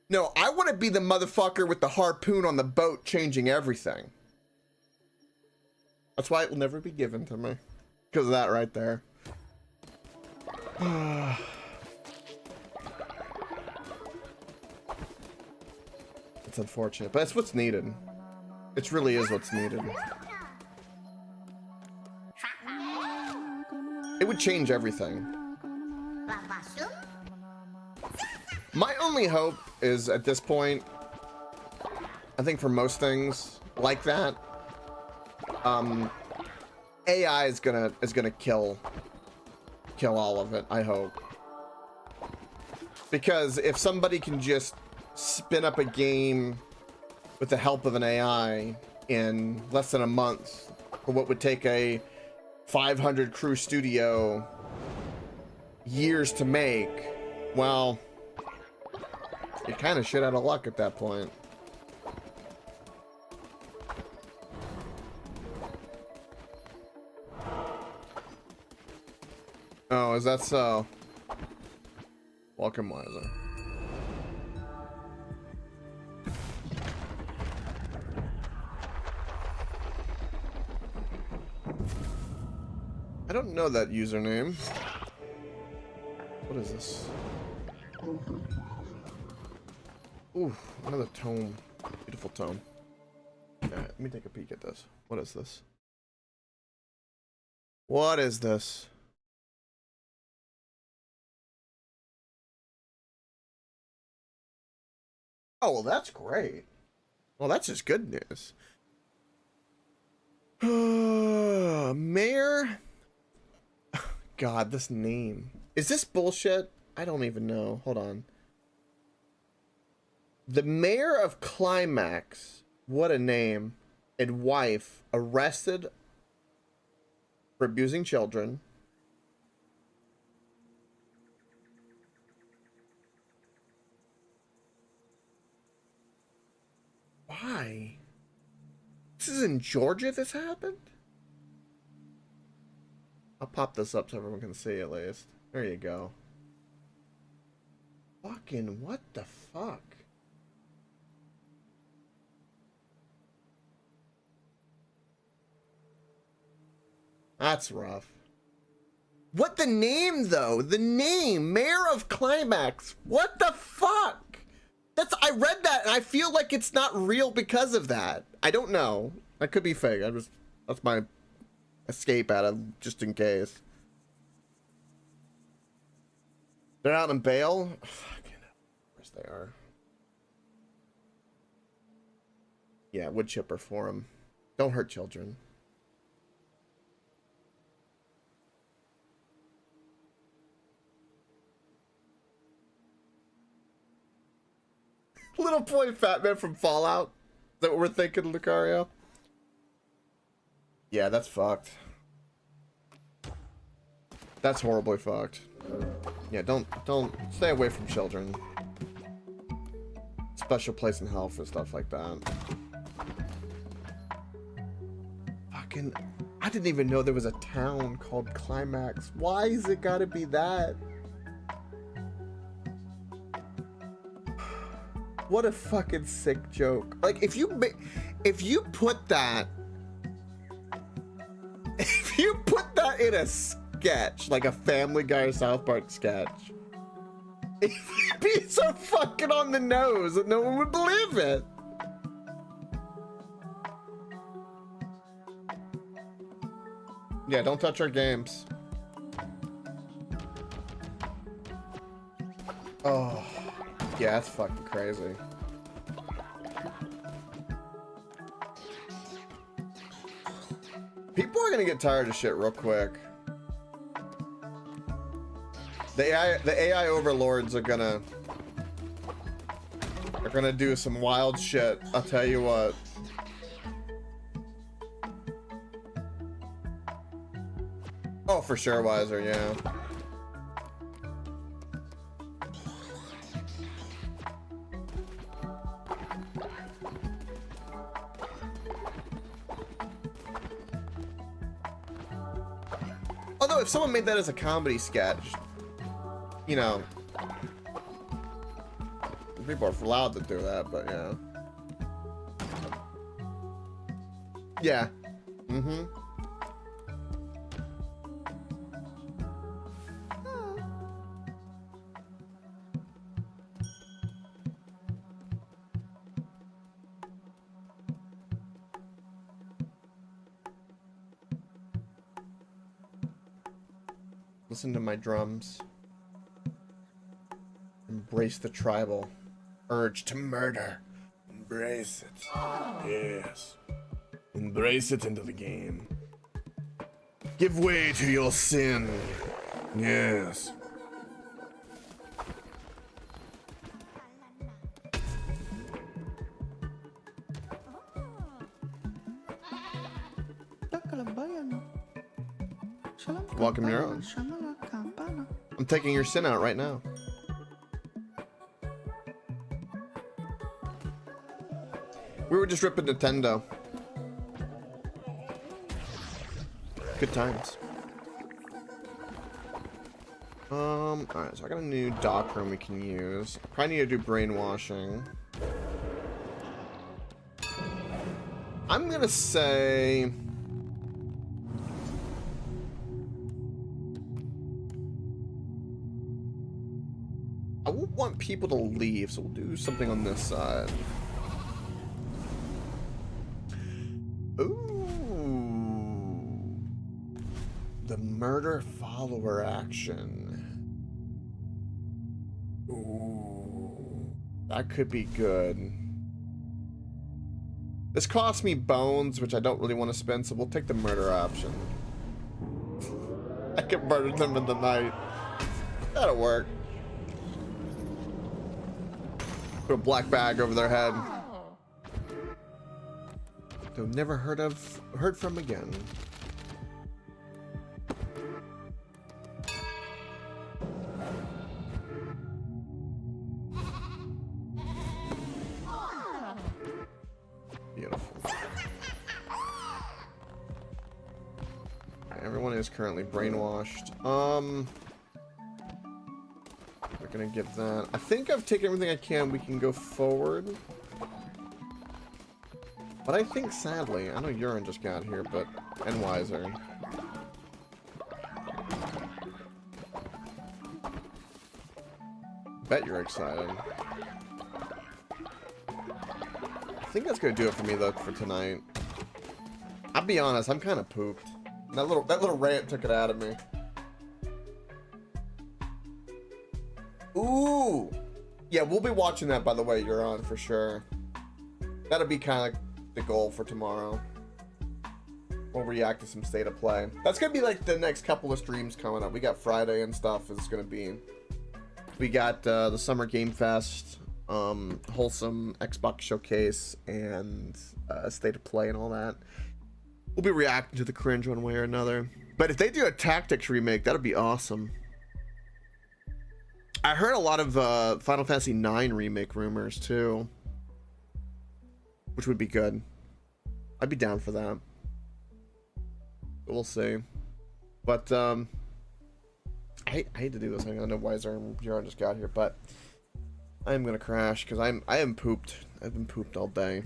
No, I want to be the motherfucker with the harpoon on the boat changing everything. That's why it will never be given to me. Because of that right there. It's unfortunate, but it's what's needed. It really is what's needed. It would change everything. My only hope is, at this point, I think for most things like that, AI is gonna kill all of it, I hope. Because if somebody can just spin up a game with the help of an AI in less than a month for what would take a 500 crew studio years to make, well, you're kind of shit out of luck at that point. Oh, is that so? Welcome, Wiser. I don't know that username. What is this? Ooh, another tome. Beautiful tome. Yeah, let me take a peek at this. What is this? What is this? Oh, well, that's great. Well, that's just good news. Mayor? God, this name. Is this bullshit? I don't even know. Hold on. The mayor of Climax, what a name, and wife arrested for abusing children. Why? This is in Georgia this happened? I'll pop this up so everyone can see at least. There you go. Fucking what the fuck? That's rough. What the name though? The name, Mayor of Climax. What the fuck? I read that and I feel like it's not real because of that. I don't know. That could be fake. That's my escape out of just in case. They're out on bail? Fucking hell. Of course they are. Yeah, wood chipper for them. Don't hurt children. Little boy fat man from Fallout. Is that what we're thinking, Lucario? Yeah, that's fucked. That's horribly fucked. Yeah, don't stay away from children. Special place in hell for stuff like that. Fucking, I didn't even know there was a town called Climax. Why is it gotta be that? What a fucking sick joke. Like, if you put that in a sketch, like a Family Guy or South Park sketch, it'd be so fucking on the nose that no one would believe it. Yeah, don't touch our games. Oh. Yeah, that's fucking crazy. People are gonna get tired of shit real quick. The AI overlords are gonna do some wild shit. I'll tell you what. Oh, for sure, Wiser. Yeah. Although, if someone made that as a comedy sketch, you know, people are allowed to do that, but yeah. Yeah. Mm-hmm. Listen to my drums. Embrace the tribal urge to murder. Embrace it. Yes. Embrace it into the game. Give way to your sin. Yes. Welcome your own. I'm taking your sin out right now. We were just ripping Nintendo. Good times. Alright, so I got a new dock room we can use. Probably need to do brainwashing. I'm gonna say... I won't want people to leave, so we'll do something on this side. Ooh. The murder follower action. Ooh. That could be good. This costs me bones, which I don't really want to spend, so we'll take the murder option. I can murder them in the night. That'll work. Put a black bag over their head. They'll never heard from again. Beautiful. Everyone is currently brainwashed. We're gonna give that. I think I've taken everything I can. We can go forward. But I think, sadly, I know Urine just got here, but... And Wiser. Bet you're excited. I think that's gonna do it for me, though, for tonight. I'll be honest, I'm kind of pooped. That little rant took it out of me. Ooh! Yeah, we'll be watching that, by the way, you're on, for sure. That'll be kind of like the goal for tomorrow. We'll react to some state of play. That's gonna be like the next couple of streams coming up. We got Friday and stuff is gonna be. We got the Summer Game Fest, wholesome Xbox showcase, and state of play and all that. We'll be reacting to the cringe one way or another. But if they do a Tactics remake, that'd be awesome. I heard a lot of Final Fantasy IX remake rumors too, which would be good. I'd be down for that. We'll see. But I hate to do this. I know Wiser and Bjorn just got here, but I am gonna crash because I am pooped. I've been pooped all day.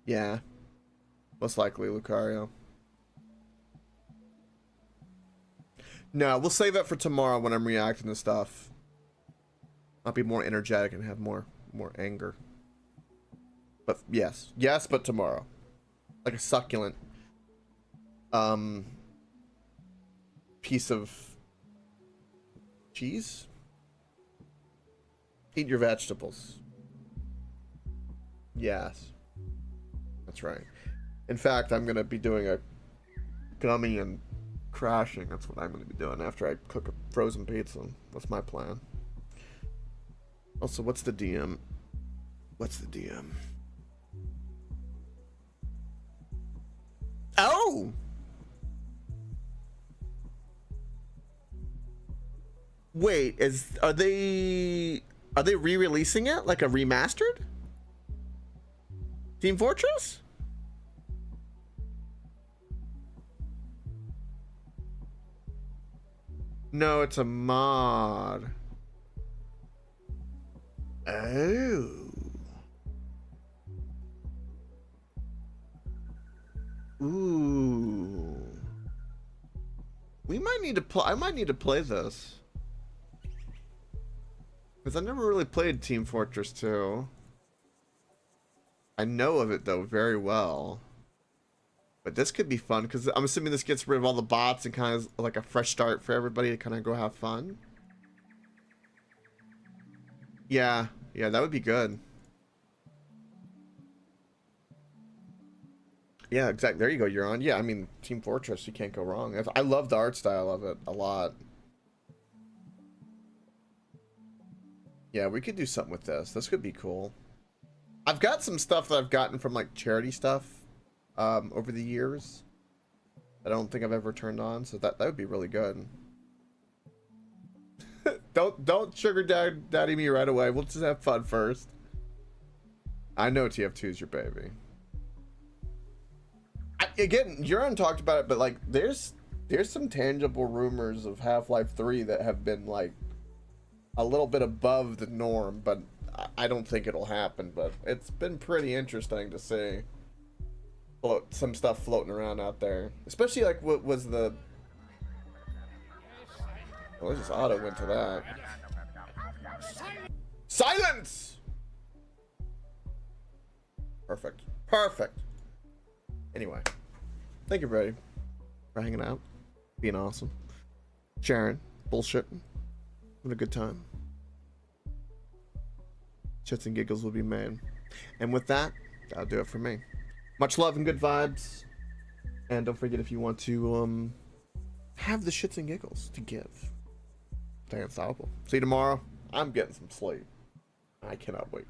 Yeah, most likely Lucario. No, we'll save that for tomorrow when I'm reacting to stuff. I'll be more energetic and have more anger. But yes, but tomorrow, like a succulent piece of cheese. Eat your vegetables. Yes, that's right. In fact, I'm gonna be doing a gummy and crashing. That's what I'm going to be doing after I cook a frozen pizza. That's my plan. Also, what's the DM? What's the DM? Oh! Wait, are they re-releasing it like a remastered? Team Fortress? No, it's a mod. Oh. Ooh. We might need to play. I might need to play this. Because I never really played Team Fortress 2. I know of it though very well. But this could be fun, because I'm assuming this gets rid of all the bots and kind of like a fresh start for everybody to kind of go have fun. Yeah, that would be good. Yeah, exactly. There you go, you're on. Yeah, I mean, Team Fortress, you can't go wrong. I love the art style of it a lot. Yeah, we could do something with this. This could be cool. I've got some stuff that I've gotten from like charity stuff over the years. I don't think I've ever turned on, so that would be really good. don't sugar daddy me right away. We'll just have fun first. I know TF2 is your baby. Again, Euron talked about it, but like there's some tangible rumors of Half-Life 3 that have been like a little bit above the norm, but I don't think it'll happen. But it's been pretty interesting to see some stuff floating around out there, especially like what was the well, I just auto went to that. Silence. Perfect. Anyway, thank you, everybody, for hanging out, being awesome, sharing, bullshitting, having a good time. Shits and giggles will be made. And with that, that'll do it for me. Much love and good vibes. And don't forget, if you want to have the shits and giggles to give, stay unstoppable. See you tomorrow. I'm getting some sleep. I cannot wait.